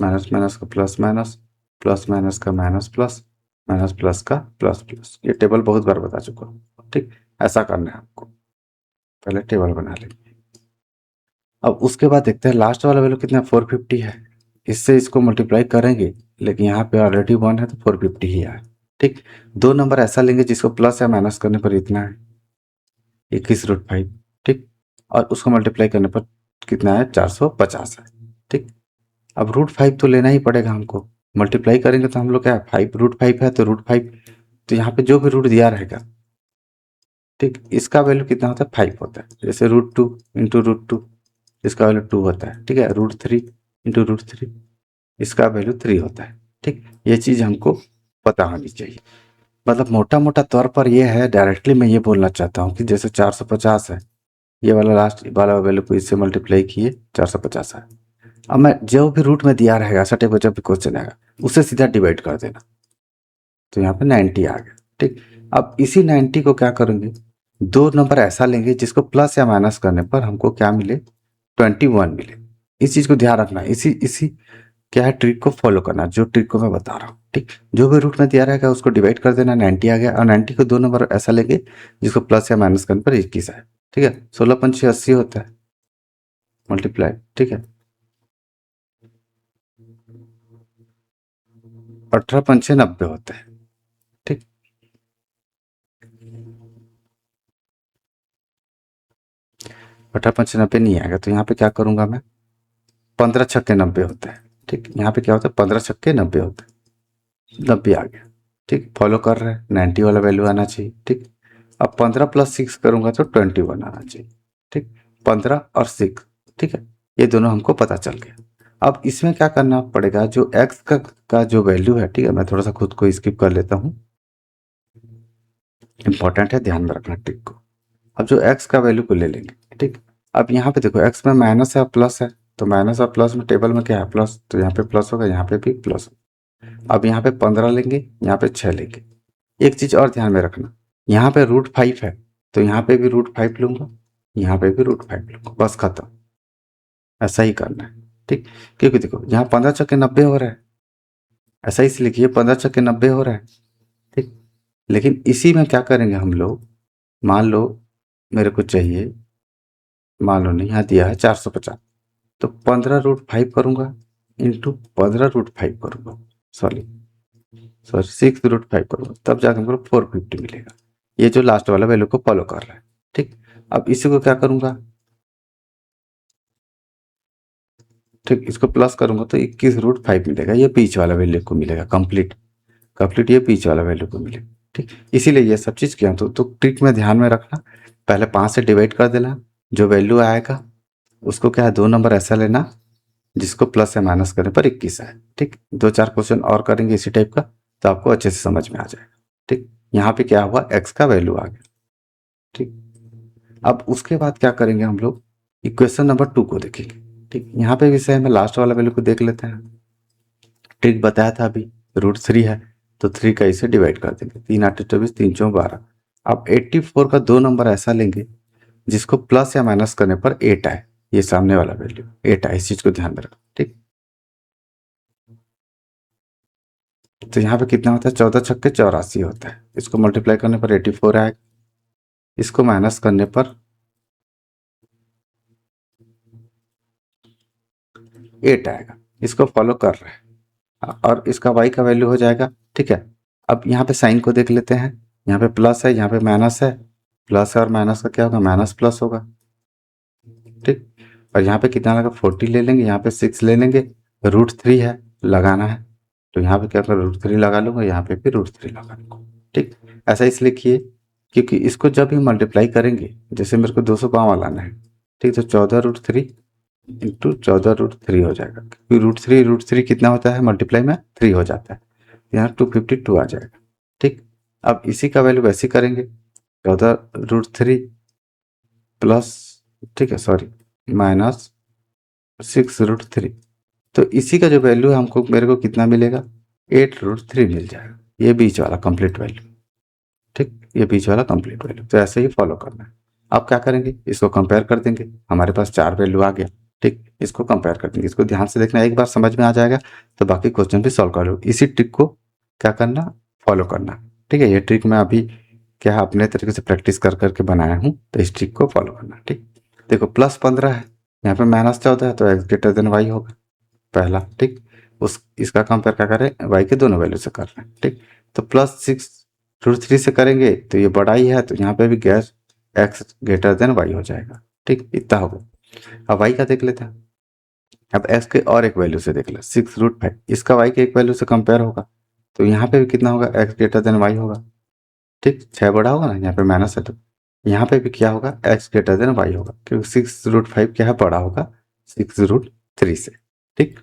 माइनस माइनस का प्लस माइनस, प्लस माइनस का माइनस प्लस, माइनस प्लस का प्लस प्लस। ये टेबल बहुत बार बता चुका हूँ। ठीक, ऐसा करना है आपको, पहले टेबल बना लेंगे। अब उसके बाद देखते हैं लास्ट वाला वैल्यू कितना, 450 है। इससे इसको मल्टीप्लाई करेंगे, लेकिन यहाँ पे ऑलरेडी 1 है तो 450 ही आए। ठीक, दो नंबर ऐसा लेंगे जिसको प्लस या माइनस करने पर इतना है, 21√5। ठीक, और उसको मल्टीप्लाई करने पर कितना है 450 है। ठीक, अब √5 तो लेना ही पड़ेगा हमको, मल्टीप्लाई करेंगे तो हम लोग क्या 5 √5 है तो √5, तो यहाँ पे जो भी रूट दिया रहेगा, ठीक, इसका वैल्यू कितना होता है 5 होता है। जैसे √2 इंटू √2 इसका वैल्यू 2 होता है। ठीक है, √3 इंटू √3 इसका वैल्यू 3 होता है। ठीक, ये चीज़ हमको पता होनी चाहिए। मतलब मोटा मोटा तौर पर ये है, डायरेक्टली मैं ये बोलना चाहता हूँ कि जैसे 450 है, ये वाला लास्ट वाला वैल्यू को इससे मल्टीप्लाई किए 450 है। अब मैं जो भी रूट में दिया रहेगा ऐसा टाइप का जब भी क्वेश्चन आएगा उसे सीधा डिवाइड कर देना, तो यहाँ पे 90 आ गया। ठीक, अब इसी 90 को क्या करेंगे, दो नंबर ऐसा लेंगे जिसको प्लस या माइनस करने पर हमको क्या मिले 21 मिले। इस चीज़ को ध्यान रखना, इसी इसी क्या है ट्रिक को फॉलो करना, जो ट्रिक को मैं बता रहा हूँ। ठीक, जो भी रूट में दिया रहेगा उसको डिवाइड कर देना, 90 आ गया। और 90 को दो नंबर ऐसा लेंगे जिसको प्लस या माइनस करने पर 21 आए। ठीक है, 16 पंचे 80 होता है मल्टीप्लाई। ठीक है, 18 पंचे 90 होता है। ठीक, 18 पंचे 90 नहीं आएगा, तो यहाँ पे क्या करूंगा मैं, 15 छक्के 90 होता है। ठीक, यहाँ पे क्या होता है 15 छक्के 90 होता है, 90 आ गया। ठीक, फॉलो कर रहे हैं, 90 वाला वैल्यू आना चाहिए। ठीक, अब 15 + 6 करूंगा तो 21 आना चाहिए। ठीक, 15 और 6, ठीक है, ये दोनों हमको पता चल गया। अब इसमें क्या करना पड़ेगा, जो x का जो वैल्यू है, ठीक है, मैं थोड़ा सा खुद को स्किप कर लेता हूँ, इंपॉर्टेंट है, ध्यान में रखना ट्रिक को। अब जो x का वैल्यू को ले लेंगे। ठीक, अब यहाँ पे देखो x में माइनस है और प्लस है, तो माइनस और प्लस में टेबल में क्या है प्लस, तो यहाँ पे प्लस होगा, यहाँ पे भी प्लस होगा। अब यहाँ पे 15 लेंगे, यहाँ पे 6 लेंगे। एक चीज और ध्यान में रखना, यहाँ पे √5 है तो यहाँ पे भी √5 लूंगा, यहाँ पे भी √5 लूंगा, बस खत्म। ऐसा ही करना है। ठीक, क्योंकि देखो यहाँ 15 छक्के 90 हो रहा है, ऐसा ही इसलिए लिखिए 15 छक्के 90 हो रहा है। ठीक, लेकिन इसी में क्या करेंगे हम लोग, मान लो मेरे को चाहिए, मान लो नहीं यहाँ दिया है 450, तो 15 √5 करूंगा इंटू 15 √5 करूंगा, सॉरी 6 √5 करूंगा, तब जाकर हमको 450 मिलेगा। ये जो लास्ट वाला वैल्यू को फॉलो कर रहा है। ठीक, अब इसी को क्या करूंगा, ठीक, इसको प्लस करूंगा तो 21 √5 मिलेगा, ये बीच वाला वैल्यू को मिलेगा, कंप्लीट कंप्लीट ये बीच वाला वैल्यू को मिलेगा। ठीक, इसीलिए ये सब चीज़ किया, तो ट्रिक में ध्यान में रखना, पहले 5 से डिवाइड कर देना, जो वैल्यू आएगा उसको क्या है दो नंबर ऐसा लेना जिसको प्लस या माइनस करने पर 21 आए। ठीक, 2-4 क्वेश्चन और करेंगे इसी टाइप का, तो आपको अच्छे से समझ में आ जाएगा। ठीक, यहाँ पे क्या हुआ x का वैल्यू आ गया। ठीक, अब उसके बाद क्या करेंगे हम लोग, इक्वेशन नंबर 2 को देखेंगे। ठीक, यहाँ पे भी सेम है, लास्ट वाला वैल्यू को देख लेते हैं। ट्रिक बताया था अभी, √3 है तो 3 का इसे डिवाइड कर देंगे, 3 8 24 3 4 12। अब 84 का दो नंबर ऐसा लेंगे जिसको प्लस या माइनस करने पर 8 आए, ये सामने वाला वैल्यू 8 आए, इस चीज को ध्यान में रखो। ठीक, तो यहाँ पे कितना होता है 14 छक्के 84 होता है, इसको मल्टीप्लाई करने पर 84 आएगा, इसको माइनस करने पर 8 आएगा, इसको फॉलो कर रहे हैं, और इसका y का वैल्यू हो जाएगा। ठीक है, अब यहाँ पे साइन को देख लेते हैं, यहाँ पे प्लस है यहाँ पे माइनस है, प्लस है और माइनस का क्या होगा माइनस प्लस होगा। ठीक, और यहाँ पे कितना लगा 40 ले लेंगे, यहाँ पे 6 ले लेंगे, √3 है लगाना है, तो यहाँ पे क्या कर √3 लगा लूंगा, यहाँ पे भी √3 लगा लूंगा। ठीक, ऐसा इसलिए किए क्योंकि इसको जब भी मल्टीप्लाई करेंगे, जैसे मेरे को 252 लाना है, ठीक, तो 14 √3 इंटू 14 √3 हो जाएगा, क्योंकि √3 कितना होता है मल्टीप्लाई में 3 हो जाता है, यहाँ 252 आ जाएगा। ठीक, अब इसी का वैल्यू वैसे करेंगे 14 √3 प्लस, ठीक है सॉरी, माइनस 6 √3, तो इसी का जो वैल्यू है हमको मेरे को कितना मिलेगा 8 √3 मिल जाएगा, ये बीच वाला कंप्लीट वैल्यू। ठीक, ये बीच वाला कंप्लीट वैल्यू, तो ऐसे ही फॉलो करना है। अब क्या करेंगे, इसको कंपेयर कर देंगे, हमारे पास 4 वैल्यू आ गया। ठीक, इसको कंपेयर कर देंगे, इसको ध्यान से देखना, एक बार समझ में आ जाएगा तो बाकी क्वेश्चन भी सॉल्व कर लो। इसी ट्रिक को क्या करना फॉलो करना। ठीक है, ये ट्रिक मैं अभी क्या अपने तरीके से प्रैक्टिस कर करके बनाया हूँ, तो इस ट्रिक को फॉलो करना। ठीक, देखो +15 है, यहाँ पे -14 है, तो x y होगा पहला। ठीक, उस इसका कंपेयर क्या करें y के दोनों वैल्यू से कर रहे हैं। ठीक, तो +6 √3 से करेंगे तो ये बड़ा ही है, तो यहाँ पे भी x y हो जाएगा। ठीक, इतना होगा। अब वाई का देख लेते हैं। अब एक्स के और एक वैल्यू से देख ले, 6√5, इसका वाई के एक वैल्यू से कंपेयर होगा, तो यहाँ पे भी कितना होगा, एक्स ग्रेटर देन वाई होगा। ठीक, 6 बड़ा होगा ना, यहाँ पे माइनस है, तो यहाँ पे भी क्या होगा, एक्स ग्रेटर देन वाई होगा, क्योंकि 6√5 क्या है, बड़ा होगा 6√3 से। ठीक,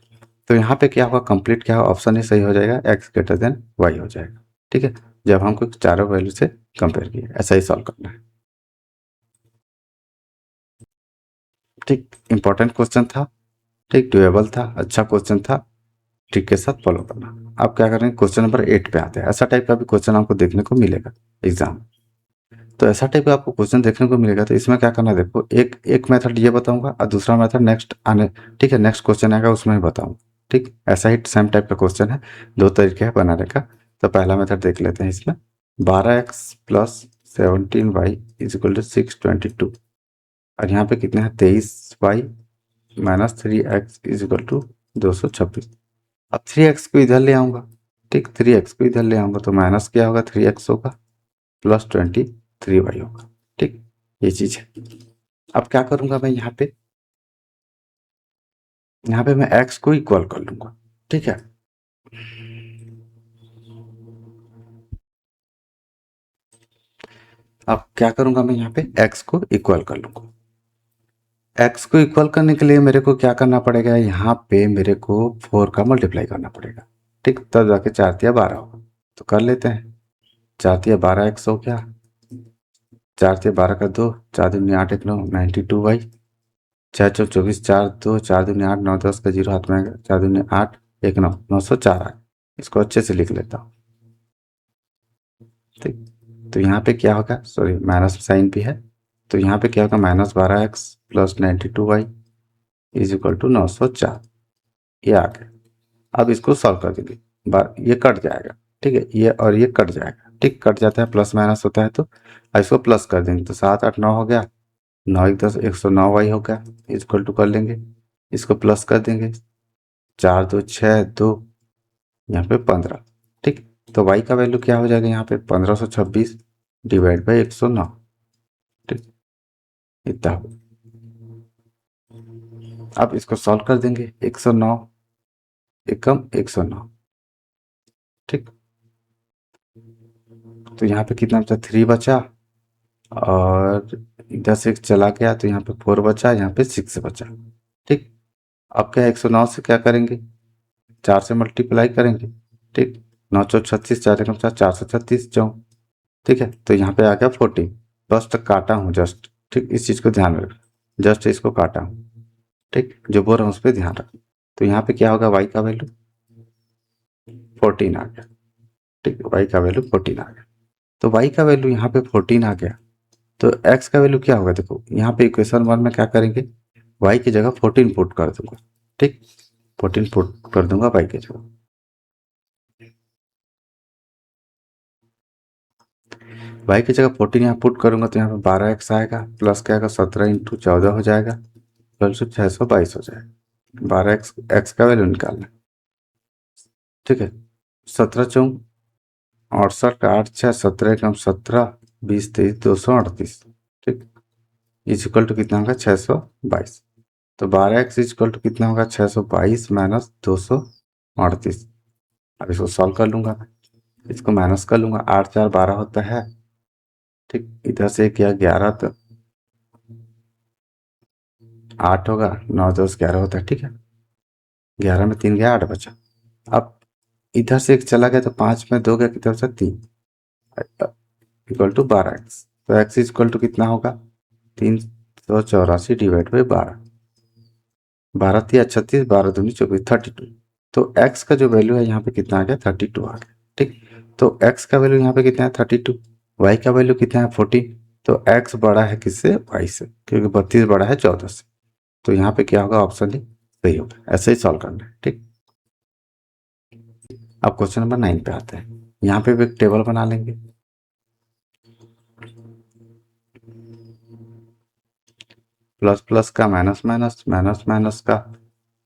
तो यहाँ पे क्या होगा, कंप्लीट क्या होगा, ऑप्शन ही सही हो जाएगा, एक्स ग्रेटर देन वाई हो जाएगा। ठीक है, जब हमको चारों वैल्यू से कंपेयर किया, ऐसा ही सॉल्व करना है। ठीक, इंपॉर्टेंट क्वेश्चन था, ठीक, डुएबल था, अच्छा क्वेश्चन था, ट्रिक के साथ फॉलो करना। आप क्या करेंगे, क्वेश्चन नंबर 8 पे आते हैं। ऐसा टाइप का भी क्वेश्चन आपको देखने को मिलेगा एग्जाम। तो ऐसा टाइप का आपको क्वेश्चन देखने को मिलेगा, तो इसमें क्या करना है, देखो एक एक मेथड ये बताऊंगा और दूसरा मेथड नेक्स्ट आने, ठीक है, नेक्स्ट क्वेश्चन आएगा उसमें ही बताऊंगा। ठीक, ऐसा ही सेम टाइप का क्वेश्चन है, दो तरीके हैं बनाने का। तो पहला मेथड देख लेते हैं इसमें, 12x plus 17y is equal to 622, और यहाँ पे कितने हैं, 23y minus 3x is equal to 226। अब 3x को इधर ले आऊंगा, ठीक, 3x को इधर ले आऊंगा, तो माइनस क्या होगा, 3x होगा, प्लस 23y होगा। ठीक, ये चीज है। अब क्या करूंगा मैं, यहाँ पे मैं x को इक्वल कर लूंगा। ठीक है, अब क्या करूंगा मैं, यहाँ पे x को इक्वल कर लूंगा। x को इक्वल करने के लिए मेरे को क्या करना पड़ेगा, यहाँ पे मेरे को 4 का मल्टीप्लाई करना पड़ेगा। ठीक, तब जाके 4 तिया 12 होगा, तो कर लेते हैं। 4 तिया 12x हो गया, 4 तिया 12 का 2, 4 दूनी 8 1 9 92y, 4 4 24, 4 2, 4 दूनी 8 9 10 का 0 हाथ में आएगा, 4 दूनी 8 1 9 904 आ गया। इसको अच्छे से लिख लेता हूँ। ठीक, तो यहाँ पे क्या होगा, सॉरी माइनस साइन भी है, तो यहाँ पे क्या होगा, -12x plus 92y is equal to 904, ये आ गया। अब इसको सॉल्व कर देंगे, ये कट जाएगा, ठीक है, ये और ये कट जाएगा, ठीक, कट जाता है, प्लस माइनस होता है, तो इसको प्लस कर देंगे, तो 7 8 9 हो गया, 9 1 10 109y हो गया, इक्वल टू कर लेंगे, इसको प्लस कर देंगे, 4 2 6 2, यहाँ पे 15। ठीक, तो y का वैल्यू क्या हो जाएगा, यहाँ पे 1526 डिवाइड बाई 109। ठीक, इतना। अब इसको सॉल्व कर देंगे, 109 एकम 109। ठीक, तो यहाँ पे कितना बचा, 3 बचा, और इधर से चला गया, तो यहाँ पे 4 बचा, यहाँ पे 6 बचा। ठीक, अब क्या 109 से क्या करेंगे, 4 से मल्टीप्लाई करेंगे। ठीक, 9 चौ 36, 4 एकम 4, 436 चौ। ठीक है, तो यहाँ पे आ गया 14, बस तक काटा हूँ जस्ट। ठीक, इस चीज़ को ध्यान में रखना, जस्ट इसको काटा हूँ। ठीक, जो बोल रहा हूँ उस पर ध्यान रखना। तो यहाँ पे क्या होगा, वाई का वैल्यू 14 आ गया। ठीक, वाई का वैल्यू 14 आ गया, तो वाई का वैल्यू यहाँ पे 14 आ गया, तो एक्स का वैल्यू क्या होगा, देखो यहाँ पे इक्वेशन 1 में क्या करेंगे, वाई की जगह 14 पुट कर दूंगा। ठीक, 14 पुट कर दूंगा वाई की जगह। वाई की जगह 14 यहाँ पुट करूंगा, तो यहाँ पे 12x आएगा, प्लस क्या आएगा, 17 इंटू 14 हो जाएगा, प्लस 622 हो जाएगा। 12x एक्स का वैल्यू निकालना। ठीक है, 17 चौं 68, 8 6 17 कम 17 20 23 238। ठीक, इज इक्वल टू कितना होगा, 622। तो 12x इज इक्वल टू कितना होगा, 622 माइनस 238। अब इसको सॉल्व कर लूंगा मैं, इसको माइनस कर लूंगा, 8 4 12 होता है। ठीक, इधर से किया 11, तो 8 होगा, 9 10 11 होता है। ठीक है, 11 में 3 गया, 8 बचा। अब इधर से एक चला गया, तो 5 में 2 गया, कितना बचा, 3, इक्वल टू 12x। तो x इज इक्वल टू कितना होगा, 384 डिवाइड बाई 12, 12 तिया 36, 12 दूनी 24, 32। तो x का जो वैल्यू है यहाँ पे कितना आ गया, 32 आ गया। ठीक, तो x का वैल्यू यहाँ पे कितना है, 32, y का वैल्यू कितना है, 14। तो x बड़ा है किससे, y से, क्योंकि 32 बड़ा है 14 से। तो यहाँ पे क्या होगा, ऑप्शन डी सही होगा। ऐसे ही सॉल्व करना है। ठीक, अब क्वेश्चन नंबर 9 पे आते हैं। यहाँ पे भी एक टेबल बना लेंगे, प्लस प्लस का माइनस माइनस, माइनस माइनस का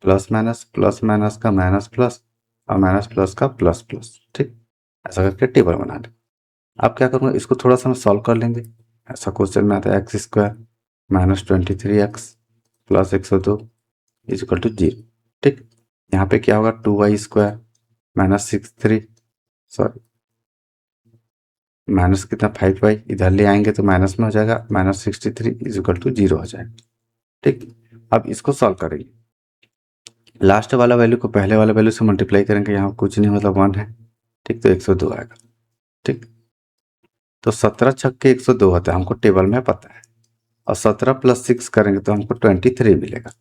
प्लस माइनस, प्लस माइनस का माइनस प्लस, और माइनस प्लस का प्लस प्लस। ठीक, ऐसा करके टेबल बना लें। अब क्या करूँगा, इसको थोड़ा सा हम सॉल्व कर लेंगे। ऐसा क्वेश्चन में आता है, x square minus 23x plus 102 is equal to 0। ठीक, यहाँ पे क्या होगा 2y² माइनस 63, सॉरी माइनस कितना 5y, इधर ले आएंगे तो माइनस में हो जाएगा, माइनस 63 इज इक्वल टू 0 हो जाएगा। ठीक, अब इसको सॉल्व करेंगे, लास्ट वाला वैल्यू को पहले वाला वैल्यू से मल्टीप्लाई करेंगे, यहाँ कुछ नहीं मतलब 1 है। ठीक, तो 102 आएगा। ठीक, तो 17 छक्के 102 होता है, हमको टेबल में पता है, और 17 प्लस 6 करेंगे तो हमको 23 मिलेगा।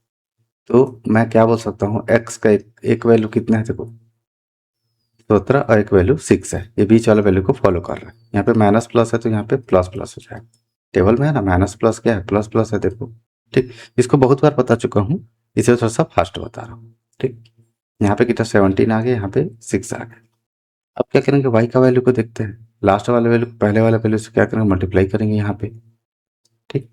तो मैं क्या बोल सकता हूँ, x का एक वैल्यू कितना है, देखो 17 और एक वैल्यू 6 है, ये बीच वाला वैल्यू को फॉलो कर रहा है। यहाँ पे माइनस प्लस है तो यहाँ पे प्लस प्लस हो जाएगा, टेबल में है ना माइनस प्लस क्या है, प्लस प्लस है, देखो। ठीक, इसको बहुत बार बता चुका हूँ, इसे थोड़ा सा फास्ट बता रहा हूँ। ठीक, यहाँ पे कितना 17 आ गया, यहाँ पे 6 आ गया। अब क्या करेंगे, y का वैल्यू को देखते हैं, लास्ट वाले वैल्यू पहले वाले वैल्यू से क्या करेंगे, मल्टीप्लाई करेंगे यहाँ पे। ठीक,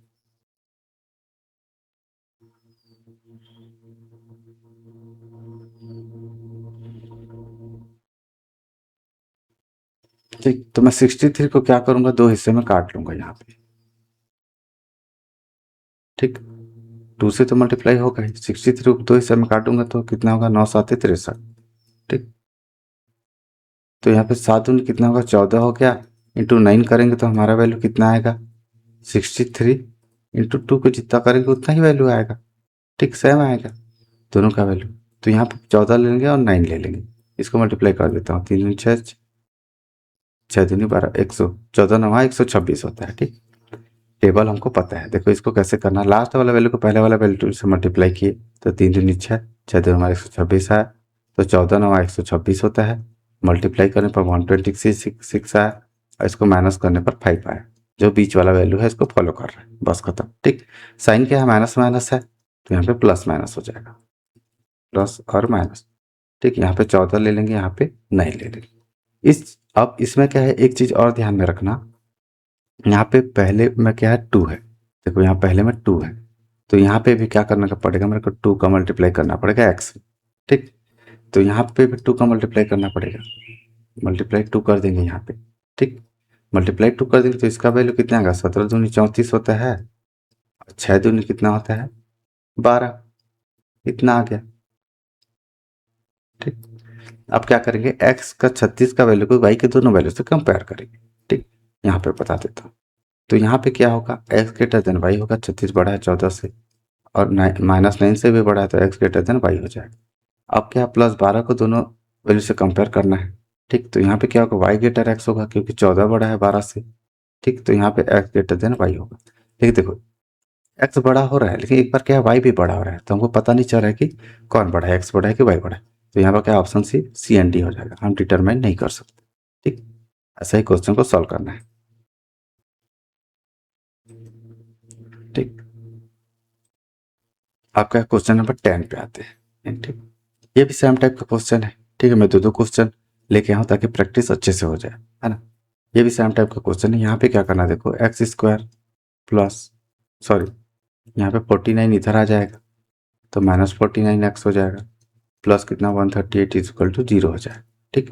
ठीक, तो मैं 63 को क्या करूंगा, दो हिस्से में काट लूंगा यहाँ पे। ठीक, 2 से तो मल्टीप्लाई होगा ही, 63 को दो हिस्से में काटूंगा तो कितना होगा, 9 7 63। ठीक, तो यहाँ पे 7 दूनी कितना होगा, 14 हो गया, इंटू 9 करेंगे तो हमारा वैल्यू कितना आएगा, 63 इंटू 2 को जितना करेंगे उतना ही वैल्यू आएगा। ठीक, सेम आएगा दोनों का वैल्यू। तो यहाँ पे 14 ले लेंगे और 9 ले लेंगे, इसको मल्टीप्लाई कर देता हूँ, 3 6 6 दूनी 12, 100, 14 9 126 होता है। ठीक, टेबल हमको पता है, देखो इसको कैसे करना, लास्ट वाला वैल्यू को पहले वाला वैल्यू से मल्टीप्लाई किए तो 3 दूनी 6, 6 दूनी हमारे 126 आया, तो 14 9 126 होता है, मल्टीप्लाई करने पर 126 आया, और इसको माइनस करने पर 5 आया, जो बीच वाला वैल्यू है इसको फॉलो कर रहा है, बस खत्म। ठीक, साइन क्या है, माइनस माइनस है तो यहाँ पे प्लस माइनस हो जाएगा, प्लस और माइनस। ठीक, यहाँ पे 14 ले लेंगे, यहाँ पे 9 ले लेंगे। अब इसमें क्या है, एक चीज और ध्यान में रखना, यहाँ पे पहले में क्या है 2 है, देखो यहाँ पहले में 2 है, तो यहाँ पे भी क्या करना का पड़ेगा, मेरे को 2 का मल्टीप्लाई करना पड़ेगा x। ठीक, तो यहाँ पे भी 2 का मल्टीप्लाई करना पड़ेगा, मल्टीप्लाई 2 कर देंगे यहाँ पे। ठीक, मल्टीप्लाई 2 कर देंगे तो इसका वैल्यू कितना आएगा, 17 दूनी 34 होता है, 6 दूनी कितना होता है 12, इतना आ गया। ठीक, अब क्या करेंगे, x का 36 का वैल्यू को y के दोनों वैल्यू से कंपेयर करेंगे। ठीक, यहाँ पे बता देता हूँ, तो यहाँ पे क्या होगा, x ग्रेटर देन y होगा, 36 बड़ा है 14 से, और -9 से भी बड़ा है तो x ग्रेटर देन y हो जाएगा। अब क्या, प्लस 12 को दोनों वैल्यू से कंपेयर करना है। ठीक, तो यहाँ पे क्या होगा, y ग्रेटर x होगा क्योंकि 14 बड़ा है 12 से। ठीक, तो यहाँ पे x ग्रेटर देन y होगा। ठीक, देखो x बड़ा हो रहा है, लेकिन एक बार क्या है, y भी बड़ा हो रहा है, तो हमको पता नहीं चल रहा है कि कौन बड़ा है, x बड़ा है कि y बड़ा है। तो यहाँ पर क्या ऑप्शन सी एंड डी हो जाएगा, हम डिटरमाइन नहीं कर सकते। ठीक, ऐसा ही क्वेश्चन को सॉल्व करना है। ठीक, आपका क्वेश्चन नंबर 10 पे आते हैं। ठीक, ये भी सेम टाइप का क्वेश्चन है। ठीक है, मैं दो क्वेश्चन लेके आऊँ ताकि प्रैक्टिस अच्छे से हो जाए, है ना। ये भी सेम टाइप का क्वेश्चन है, यहाँ पे क्या करना है, देखो x² प्लस, सॉरी यहाँ पे 49 इधर आ जाएगा तो -49x हो जाएगा, प्लस कितना 138 इज इक्वल टू 0 हो जाएगा। ठीक,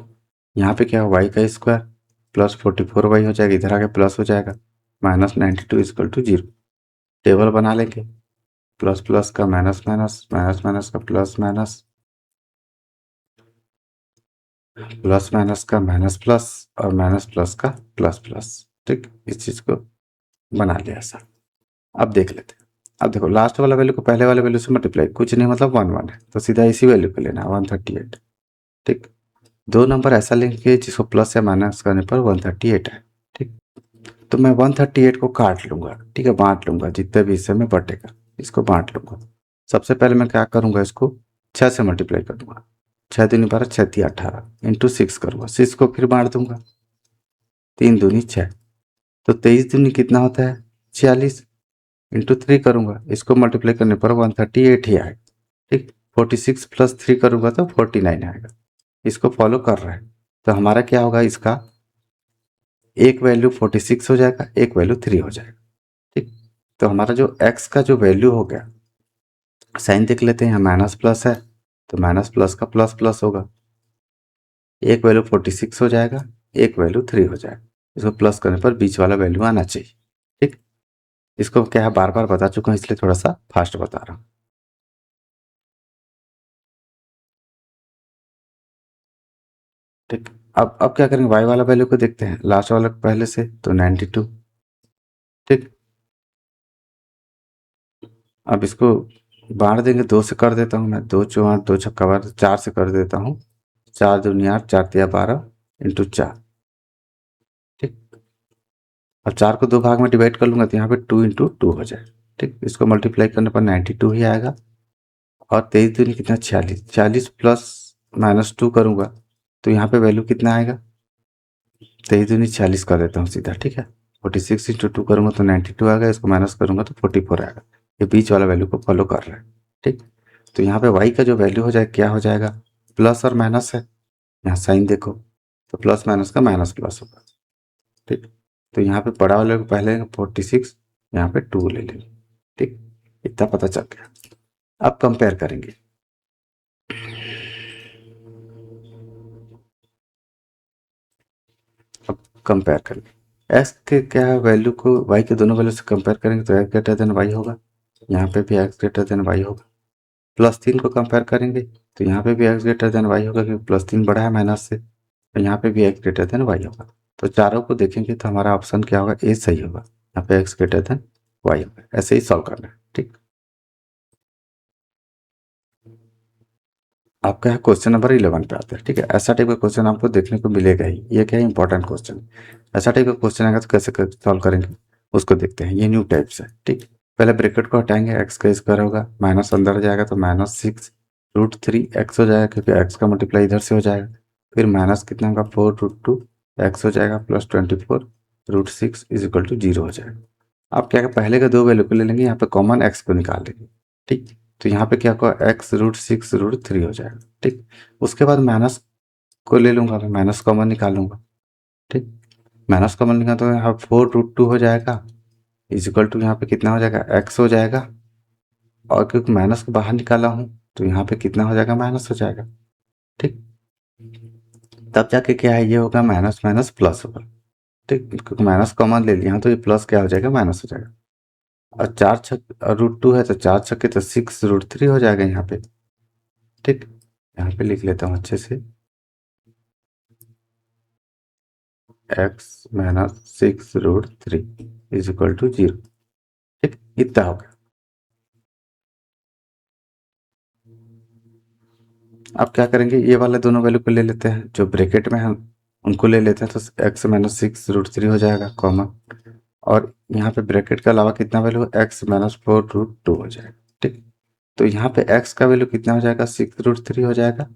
यहाँ पे क्या y का स्क्वायर प्लस 44y हो जाएगा, इधर आके प्लस हो जाएगा, -92 इज इक्वल टू 0। टेबल बना लेंगे, प्लस प्लस का माइनस माइनस, माइनस माइनस का प्लस माइनस, प्लस माइनस का माइनस प्लस, और माइनस प्लस का प्लस प्लस। ठीक, इस चीज को बना लिया ऐसा। अब देख लेते हैं, अब देखो लास्ट वाला वैल्यू को पहले वाले वैल्यू से मल्टीप्लाई, कुछ नहीं मतलब 1 1 है, तो सीधा इसी वैल्यू को लेना है 138। ठीक, दो नंबर ऐसा लेंगे जिसको प्लस या माइनस करने पर 138 है। ठीक, तो मैं 138 को काट लूंगा, ठीक है, बांट लूंगा, जितने भी हिस्से में बटेगा इसको बांट लूंगा। सबसे पहले मैं क्या करूंगा, इसको 6 से मल्टीप्लाई कर दूंगा, 6 दूनी 12, 6 तिया 18 इंटू 6 करूंगा, 6 को फिर बांट दूंगा, 3 दूनी 6, तो 23 दूनी कितना होता है 46, इंटू 3 करूंगा, इसको मल्टीप्लाई करने पर 138 ही आएगा। ठीक, 46 प्लस 3 करूंगा तो 49 आएगा, इसको फॉलो कर रहा है। तो हमारा क्या होगा, इसका एक वैल्यू 46 हो जाएगा, एक वैल्यू 3 हो जाएगा। ठीक, तो हमारा जो x का जो वैल्यू हो गया, साइन देख लेते हैं, यहाँ माइनस प्लस है तो माइनस प्लस का प्लस प्लस होगा, एक वैल्यू 46 हो जाएगा, एक वैल्यू 3 हो जाएगा, इसको प्लस करने पर बीच वाला वैल्यू आना चाहिए। ठीक, इसको क्या है बार बार बता चुका हूँ इसलिए थोड़ा सा फास्ट बता रहा हूँ। ठीक। अब क्या करेंगे, y वाला वैल्यू को देखते हैं, लास्ट वाला पहले से, तो 92। ठीक। अब इसको बांट देंगे, 2 से कर देता हूँ मैं, 2 चौक 8, 2 छक्का 12, 4 से कर देता हूँ, 4 दूनी 8, 4 तिया 12 इंटू 4। ठीक। अब 4 को 2 भाग में डिवाइड कर लूँगा तो यहाँ पे 2 इंटू 2 हो जाए। ठीक। इसको मल्टीप्लाई करने पर 92 ही आएगा। और 23 दूनी कितना, 46, 46 प्लस माइनस 2 करूँगा तो यहाँ पे वैल्यू कितना आएगा, 23 दूनी 46 कर देता हूँ सीधा। ठीक है, 46 इंटू 2 करूँगा तो 92 आएगा, इसको माइनस करूँगा तो 44 आएगा। ये बीच वाला वैल्यू को फॉलो कर रहा है। ठीक। तो यहाँ पे y का जो वैल्यू हो जाए क्या हो जाएगा, प्लस और माइनस है, यहाँ साइन देखो, तो प्लस माइनस का माइनस प्लस होगा। ठीक। तो यहाँ पे बड़ा वाले को पहले 46, यहाँ पे 2 ले लेंगे। ठीक, इतना पता चल गया। अब कंपेयर करेंगे, अब कंपेयर करेंगे x के क्या वैल्यू को y के दोनों वैल्यू से कंपेयर करेंगे तो x ग्रेटर देन y होगा, यहाँ पे भी x ग्रेटर देन y होगा। +3 को कंपेयर करेंगे तो यहाँ पे भी x ग्रेटर देन y होगा, क्योंकि +3 बड़ा है माइनस से, तो यहाँ पे भी x ग्रेटर देन y होगा। तो चारों को देखेंगे तो हमारा ऑप्शन क्या होगा, ए सही होगा, यहाँ पे x ग्रेटर देन y होगा। ऐसे ही सॉल्व करना है। ठीक। आपका क्वेश्चन नंबर 11 पे आता है। ठीक है, ऐसा टाइप का क्वेश्चन आपको देखने को मिलेगा ही, ये क्या है, इंपॉर्टेंट क्वेश्चन। ऐसा टाइप का क्वेश्चन आएगा तो कैसे सॉल्व करेंगे उसको देखते हैं। ये न्यू टाइप्स है। ठीक, पहले ब्रैकेट को हटाएंगे, एक्स का स्क्वायर होगा, माइनस अंदर जाएगा तो -6√3 एक्स हो जाएगा, क्योंकि एक्स का मल्टीप्लाई इधर से हो जाएगा। फिर माइनस कितना होगा, 4√2 एक्स हो जाएगा, +24√6 इज इक्वल टू 0 हो जाएगा। आप क्या पहले का दो वैल्यू को ले लेंगे, यहाँ पे कॉमन एक्स को निकाल लेंगे। ठीक, तो यहाँ पे क्या होगा, x√6√3 हो जाएगा। ठीक, उसके बाद माइनस को ले लूंगा, मैं माइनस कॉमन निकालूंगा। ठीक, माइनस कॉमन निकाल तो यहाँ 4√2 हो जाएगा, इज इक्वल टू यहाँ पे कितना हो जाएगा, x हो जाएगा। और क्योंकि माइनस को बाहर निकाला हूँ तो यहाँ पे कितना हो जाएगा, माइनस हो जाएगा। ठीक, तब जाके क्या है, ये होगा माइनस माइनस प्लस होगा। ठीक, क्योंकि माइनस कॉमन ले लिया तो ये प्लस क्या हो जाएगा, माइनस हो जाएगा। और 4√2 है तो 4 छक्के तो 6√3 हो जाएगा यहाँ पे। ठीक, यहाँ पे लिख लेता हूँ अच्छे से, x minus 6√3 is equal to 0। ठीक, इतना हो गया। अब क्या करेंगे, ये वाले दोनों वैल्यू को ले लेते हैं, जो ब्रैकेट में हम उनको ले लेते हैं, तो x माइनस 6√3 हो जाएगा कॉमन। और यहाँ पे ब्रैकेट के अलावा कितना वैल्यू, x माइनस 4√2 हो जाएगा। ठीक, तो यहाँ पे x का वैल्यू कितना हो जाएगा, 6√3 हो जाएगा,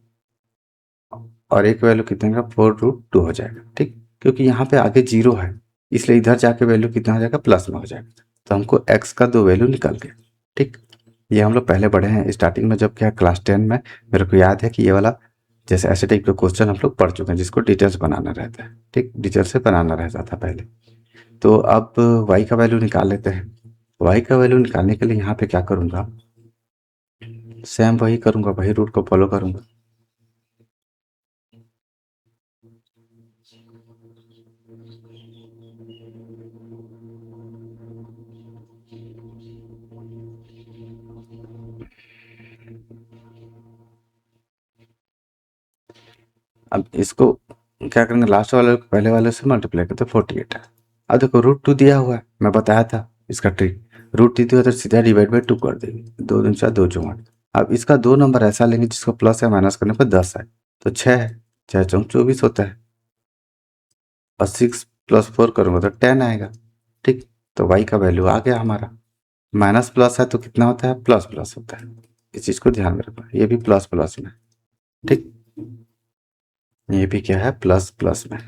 और एक वैल्यू कितने का, 4√2 हो जाएगा। ठीक, क्योंकि यहाँ पे आगे 0 है, इसलिए इधर जाके वैल्यू कितना हो जाएगा, प्लस में हो जाएगा। तो हमको x का दो वैल्यू निकल गया। ठीक, ये हम लोग पहले पढ़े हैं स्टार्टिंग में, जब क्या क्लास 10 में, मेरे को याद है कि ये वाला जैसे ऐसे टाइप का क्वेश्चन हम लोग पढ़ चुके हैं, जिसको डिटेल्स बनाना रहता है। ठीक, डिटेल से बनाना रहता था पहले। तो अब y का वैल्यू निकाल लेते हैं। y का वैल्यू निकालने के लिए यहाँ पे क्या करूँगा, सेम वही करूँगा, वही रूट को फॉलो करूँगा। अब इसको क्या करेंगे, लास्ट वाले को पहले वाले से मल्टीप्लाई करते, 48 है। अब देखो √2 दिया हुआ है, मैं बताया था इसका ट्रिक, √2 दिया तो सीधा डिवाइड बाई 2 कर देंगे, 2 दूनी 4, 2 चौक 8। अब इसका दो नंबर ऐसा लेंगे जिसको प्लस या माइनस करने पर 10 है, तो 6 है, 6 चौक 24 होता है, और 6 + 4 करूँगा तो 10 आएगा। ठीक, तो y का वैल्यू आ गया हमारा। माइनस प्लस है तो कितना होता है, प्लस प्लस होता है। इस चीज़ को ध्यान में रखना, ये भी प्लस प्लस में। ठीक, ये भी क्या है, प्लस प्लस में।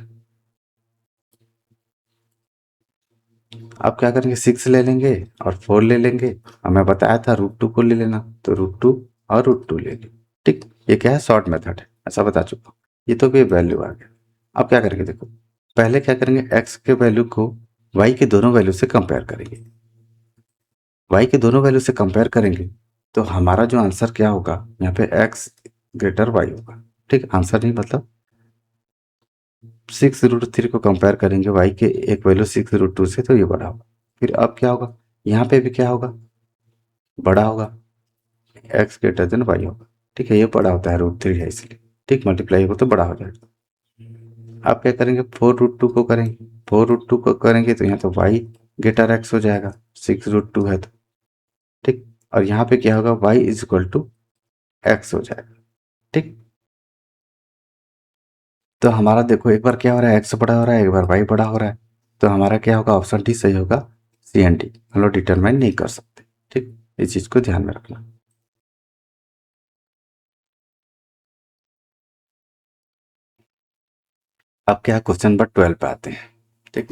अब क्या करेंगे, 6 ले लेंगे और 4 ले लेंगे, और मैं बताया था √2 को ले लेना, तो √2 और √2 ले लेंगे। ठीक, ये क्या है, शॉर्ट मेथड है, ऐसा बता चुका हूँ। ये तो भी वैल्यू आ गया। अब क्या करेंगे, देखो पहले क्या करेंगे, x के वैल्यू को y के दोनों वैल्यू से कंपेयर करेंगे। y के दोनों वैल्यू से कंपेयर करेंगे तो हमारा जो आंसर क्या होगा, यहाँ पे x ग्रेटर y होगा। ठीक, आंसर नहीं मतलब 6√3 को कंपेयर करेंगे y के एक वैल्यू 6√2 से, तो ये बड़ा होगा। फिर अब क्या होगा, यहाँ पे भी क्या होगा, बड़ा होगा, x ग्रेटर देन y होगा। ठीक है, ये बड़ा होता है, √3 है इसलिए। ठीक, मल्टीप्लाई होगा तो बड़ा हो जाएगा। आप क्या करेंगे, 4√2 को करेंगे, 4√2 को करेंगे तो यहाँ तो y ग्रेटर x हो जाएगा, 6√2 है तो, ठीक। और यहाँ पे क्या होगा, y is equal to x हो जाएगा, ठीक। तो हमारा देखो एक बार क्या हो रहा है, x बड़ा हो रहा है, एक बार y बड़ा हो रहा है, तो हमारा क्या होगा, ऑप्शन डी सही होगा, सी एंड डी हम लोग डिटरमाइन नहीं कर सकते, ठीक। इस चीज को ध्यान में रखना। अब क्या क्वेश्चन नंबर 12 पे आते हैं, ठीक।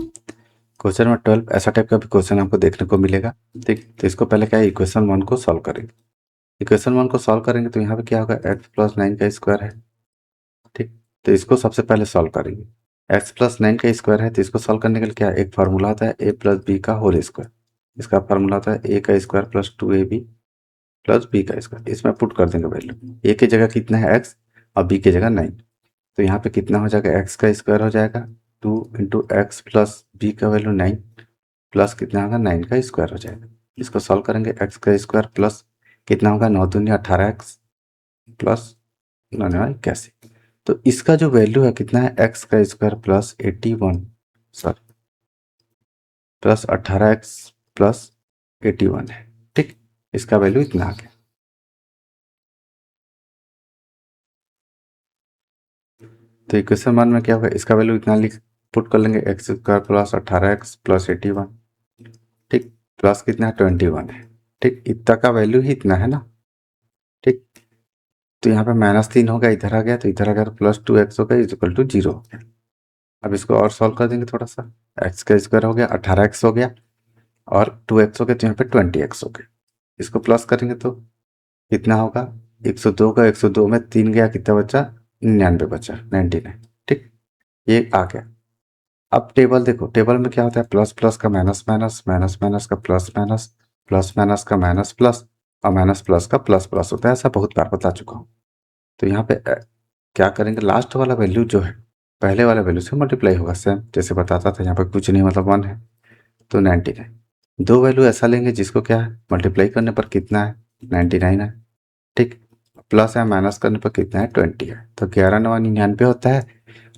क्वेश्चन नंबर 12 ऐसा टाइप का भी क्वेश्चन हमको देखने को मिलेगा, ठीक। तो इसको पहले क्या है, इक्वेशन 1 को सॉल्व करेंगे। इक्वेशन 1 को सॉल्व करेंगे तो यहाँ पे क्या होगा, x प्लस 9 का स्क्वायर है, ठीक। तो इसको सबसे पहले सॉल्व करेंगे। x प्लस 9 का स्क्वायर है तो इसको सॉल्व करने के लिए क्या है, एक फार्मूला आता है a प्लस बी का होल स्क्वायर। इसका फार्मूला आता है a का square plus 2ab plus b का स्क्वायर। इसमें पुट कर देंगे वैल्यू, a की जगह कितना है x और b की जगह 9। तो यहाँ पे कितना हो जाएगा, x का स्क्वायर हो जाएगा 2 इंटू एक्स प्लस बी का वैल्यू 9 प्लस कितना होगा, 9 का स्क्वायर हो जाएगा। इसको सॉल्व करेंगे, x का स्क्वायर प्लस कितना होगा, 9 दूनी 18x प्लस 9 81। तो इसका जो वैल्यू है कितना है, x का square plus 81 sorry plus 18x plus 81 है, ठीक। इसका वैल्यू इतना आ गया। तो इक्वेशन 1 में क्या होगा, इसका वैल्यू इतना लिख पुट कर लेंगे, x square plus 18x plus 81, ठीक। प्लस कितना है, 21 है, ठीक। इतना का वैल्यू ही इतना है ना, ठीक। तो यहाँ पे -3 होगा, इधर आ गया तो इधर आ गया, प्लस 2x होगा इज इक्वल टू 0 हो गया। अब इसको और सॉल्व कर देंगे थोड़ा सा, एक्स का स्क्वायर हो गया, 18x हो गया और 2x हो गया तो यहाँ पे 20x हो गया। इसको प्लस करेंगे तो कितना होगा, 102 का 102 में 3 गया, कितना बचा, 99 बचा, 99, ठीक। ये आ गया। अब टेबल देखो, टेबल में क्या होता है, प्लस प्लस का माइनस माइनस, माइनस माइनस का प्लस माइनस, प्लस माइनस का माइनस प्लस और माइनस प्लस का प्लस प्लस होता है, ऐसा बहुत बार बता चुका हूँ। तो यहाँ पे क्या करेंगे, लास्ट वाला वैल्यू जो है पहले वाले वैल्यू से मल्टीप्लाई होगा, सेम जैसे बताता था, यहाँ पे कुछ नहीं मतलब 1 है तो 99। दो वैल्यू ऐसा लेंगे जिसको क्या है, मल्टीप्लाई करने पर कितना है, 99 है, ठीक। प्लस है, माइनस करने पर कितना है, 20 है। तो 11 9 99 होता है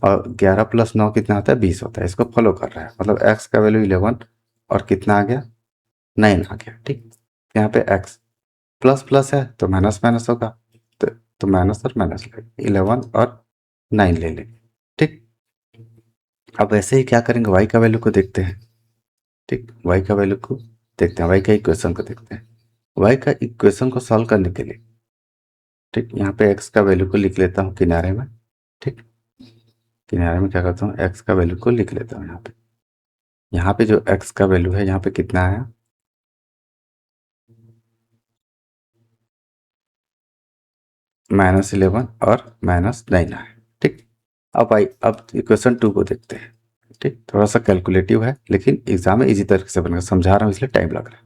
और 11 प्लस 9 कितना होता है, 20 होता है। इसको फॉलो कर रहा है, मतलब x का वैल्यू 11 और कितना आ गया, 9 आ गया, ठीक। यहाँ पे x प्लस प्लस है तो माइनस माइनस होगा, तो माइनस और माइनस लेंगे, 11 और 9 ले लेंगे, ठीक। अब ऐसे ही क्या करेंगे, y का वैल्यू को देखते हैं, ठीक। y का वैल्यू को देखते हैं, y का इक्वेशन को देखते हैं। y का इक्वेशन को सॉल्व करने के लिए, ठीक, यहाँ पे x का वैल्यू को लिख लेता हूँ किनारे में, ठीक। किनारे में क्या करता हूँ, x का वैल्यू को लिख लेता हूँ यहाँ पे। यहाँ पे जो x का वैल्यू है, यहाँ पे कितना आया, -11 और -9 आया, ठीक। अब इक्वेशन 2 को देखते हैं, ठीक। थोड़ा सा कैलकुलेटिव है लेकिन एग्जाम में इजी तरीके से बनेगा, समझा रहा हूँ इसलिए टाइम लग रहा है,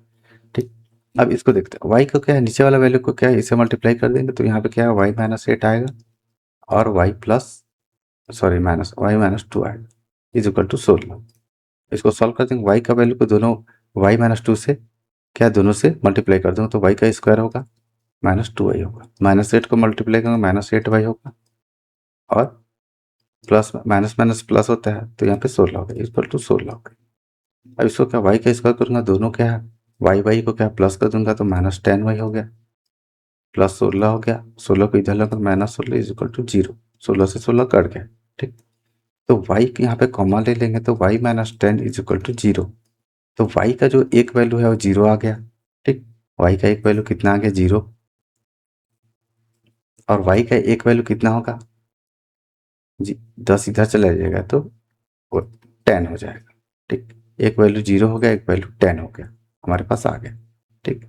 ठीक। अब इसको देखते हैं, y को क्या है, नीचे वाला वैल्यू को क्या है, इसे मल्टीप्लाई कर देंगे तो यहाँ पे क्या है, y -8 आएगा और y-2 आएगा इज इक्वल टू 16। इसको सॉल्व कर देंगे, y का वैल्यू को दोनों y-2 से क्या, दोनों से मल्टीप्लाई कर दूंगा तो y का स्क्वायर होगा -2y होगा, -8 को मल्टीप्लाई करूंगा -8y होगा और प्लस माइनस माइनस प्लस होता है तो यहाँ पे 16 होगा इक्वल टू 16 होगा। अब इसको क्या, y का स्क्वायर करूंगा, दोनों क्या है, y को क्या प्लस कर दूंगा तो -10y हो गया प्लस 16 हो गया, 16 को इधर लगा -16 इज इक्वल टू 0, 16 से 16 कट गया, ठीक। तो y के यहाँ पे कॉमा ले लेंगे तो y -10 इज इक्वल टू 0। तो y का जो एक वैल्यू है वो 0 आ गया, ठीक। y का एक वैल्यू कितना आ गया, 0। और y का एक वैल्यू कितना होगा जी, 10 इधर चला जाएगा तो वो 10 हो जाएगा, ठीक। एक वैल्यू 0 हो गया, एक वैल्यू 10 हो गया, हमारे पास आ गया, ठीक।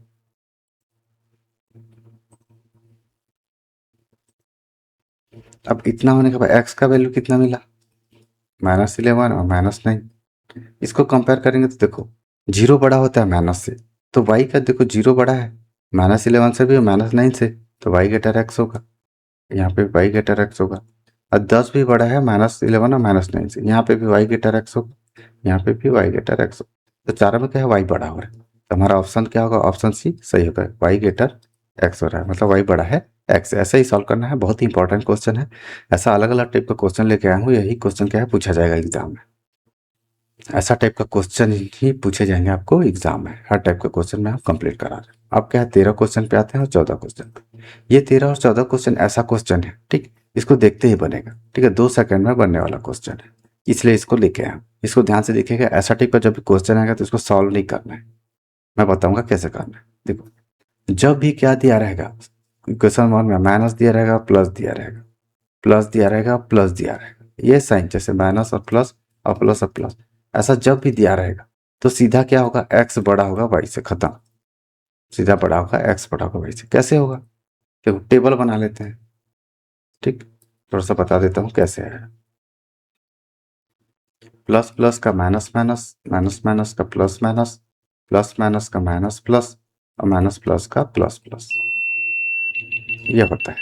अब इतना होने के बाद x का वैल्यू कितना मिला, -11 और -9। इसको कंपेयर करेंगे तो देखो 0 बड़ा होता है माइनस से, तो y का देखो 0 बड़ा है -11 से भी और -9 से, तो y ग्रेटर x होगा, यहाँ पे y ग्रेटर x होगा। और 10 भी बड़ा है -11 और -9 से, यहाँ पे भी y ग्रेटर x होगा, यहाँ पे भी y ग्रेटर x होगा। तो चारों में क्या है, y बड़ा हो रहा है, तो हमारा ऑप्शन क्या होगा, ऑप्शन सी सही होगा, y ग्रेटर x हो रहा है, मतलब y बड़ा है एक्स, ऐसे ही सॉल्व करना है। बहुत ही इंपॉर्टेंट क्वेश्चन है। ऐसा अलग अलग टाइप का क्वेश्चन लेके आया हूँ, यही क्वेश्चन क्या है पूछा जाएगा एग्जाम में। ऐसा टाइप का क्वेश्चन ही पूछे जाएंगे आपको एग्जाम में। हर टाइप का क्वेश्चन में आप कंप्लीट करा रहे हैं। अब क्या है, 13 क्वेश्चन पे आते हैं और 14 क्वेश्चन पे। ये 13 और 14 क्वेश्चन ऐसा क्वेश्चन है, ठीक, इसको देखते ही बनेगा, ठीक है, 2 सेकंड में बनने वाला क्वेश्चन है, इसलिए इसको लेके आया। इसको ध्यान से देखिएगा। ऐसा टाइप का जब भी क्वेश्चन आएगा तो इसको सॉल्व नहीं करना है, मैं बताऊंगा कैसे करना है। देखो, जब भी क्या दिया रहेगा क्वेश्चन 1 में, माइनस दिया रहेगा, प्लस दिया रहेगा, प्लस दिया रहेगा, प्लस दिया रहेगा, ये साइन जैसे माइनस और प्लस और प्लस और प्लस, ऐसा जब भी दिया रहेगा तो सीधा क्या होगा, एक्स बड़ा होगा वाई से, खत्म। सीधा बड़ा होगा एक्स बड़ा होगा वाई से। कैसे होगा, देखो टेबल बना लेते हैं, ठीक, थोड़ा सा बता देता हूँ कैसे है। प्लस प्लस का माइनस माइनस, माइनस माइनस का प्लस माइनस, प्लस माइनस का माइनस प्लस और माइनस प्लस का प्लस प्लस, ये होता है,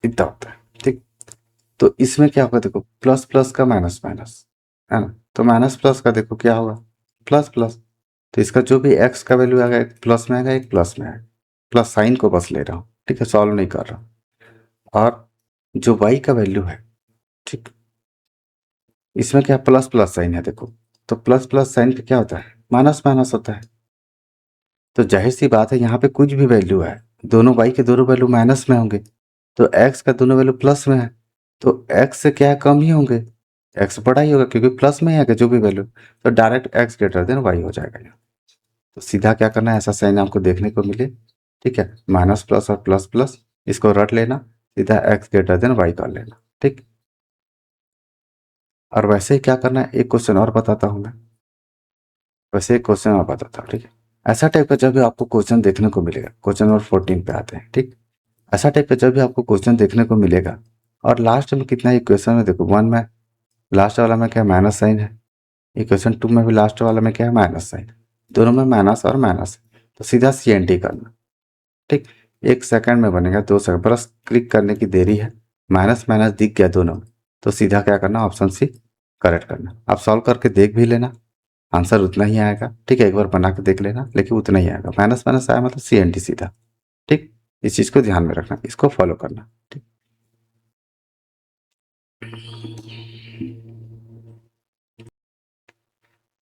इतना होता है, ठीक। तो इसमें क्या होगा, देखो प्लस प्लस का माइनस माइनस है ना, तो माइनस प्लस का देखो क्या होगा, प्लस प्लस। तो इसका जो भी एक्स का वैल्यू आएगा, एक प्लस में आएगा एक प्लस में आएगा। प्लस साइन को बस ले रहा हूँ, ठीक है, सॉल्व नहीं कर रहा हूँ। और जो वाई का वैल्यू है, ठीक, इसमें क्या प्लस प्लस साइन है, देखो, तो प्लस प्लस साइन पे क्या होता है, माइनस माइनस होता है। तो जाहिर सी बात है, यहाँ पे कुछ भी वैल्यू है, दोनों वाई के दोनों वैल्यू माइनस में होंगे, तो एक्स का दोनों वैल्यू प्लस में है, तो एक्स से क्या है, कम ही होंगे, एक्स बड़ा ही होगा क्योंकि प्लस में है जो भी वैल्यू, तो direct x greater than y हो जाएगा यहाँ। तो सीधा क्या करना है, ऐसा साइन आपको देखने को मिले, ठीक है, माइनस प्लस और प्लस प्लस, इसको रट लेना, सीधा एक्स ग्रेटर देन वाई कर लेना, ठीक। और वैसे ही क्या करना है, एक क्वेश्चन और बताता हूँ मैं, वैसे एक क्वेश्चन और बताता हूँ, ठीक है। ऐसा टाइप का जब भी आपको क्वेश्चन देखने को मिलेगा, क्वेश्चन नंबर 14 पे आते हैं, ठीक। ऐसा टाइप का जब भी आपको क्वेश्चन देखने को मिलेगा और लास्ट में कितना इक्वेशन में, देखो 1 में लास्ट वाला में क्या माइनस साइन है, इक्वेशन 2 में भी लास्ट वाला में क्या है, माइनस साइन, दोनों में माइनस और माइनस, तो सीधा CNT करना, ठीक। 1 सेकंड में बनेगा, 2 सेकंड, बस क्लिक करने की देरी है, माइनस माइनस दिख गया दोनों में, तो सीधा क्या करना, ऑप्शन सी करेक्ट करना। आप सॉल्व करके देख भी लेना, आंसर उतना ही आएगा, ठीक है, एक बार बना के देख लेना, लेकिन उतना ही आएगा, माइनस माइनस आया मतलब CNT सीधा, ठीक। इस चीज़ को ध्यान में रखना, इसको फॉलो करना, ठीक।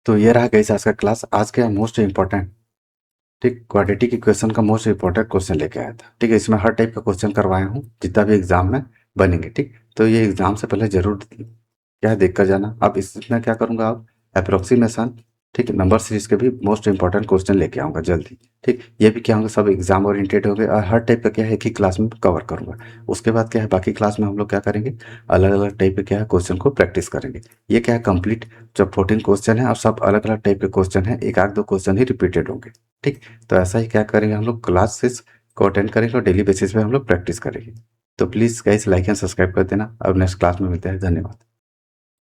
तो ये रहा गाइस आज का क्लास, आज का मोस्ट इंपॉर्टेंट, ठीक, क्वाड्रेटिक इक्वेशन का मोस्ट इंपॉर्टेंट क्वेश्चन लेके आया था, ठीक है। इसमें हर टाइप का क्वेश्चन करवाया हूँ जितना भी एग्जाम में बनेंगे, ठीक। तो ये एग्जाम से पहले जरूर क्या है देख कर जाना। अब इसमें क्या करूँगा, अब अप्रोक्सीमेशन, ठीक है, नंबर सीरीज के भी मोस्ट इंपॉर्टेंट क्वेश्चन लेके आऊँगा जल्दी, ठीक। ये भी क्या होंगे, सब एग्जाम ओरिएंटेड होंगे और हर टाइप का क्या है एक ही क्लास में कवर करूँगा। उसके बाद क्या है, बाकी क्लास में हम लोग क्या करेंगे, अलग अलग टाइप के क्या है क्वेश्चन को प्रैक्टिस करेंगे। ये क्या है कंप्लीट जो 14 क्वेश्चन है और सब अलग अलग टाइप के क्वेश्चन है, एक आध दो क्वेश्चन ही रिपीटेड होंगे, ठीक। तो ऐसा ही क्या करेंगे, हम लोग क्लासेस को अटेंड करेंगे और डेली बेसिस पे हम लोग प्रैक्टिस करेंगे। तो please guys like and subscribe कर देना। अब नेक्स्ट क्लास में मिलते हैं, धन्यवाद।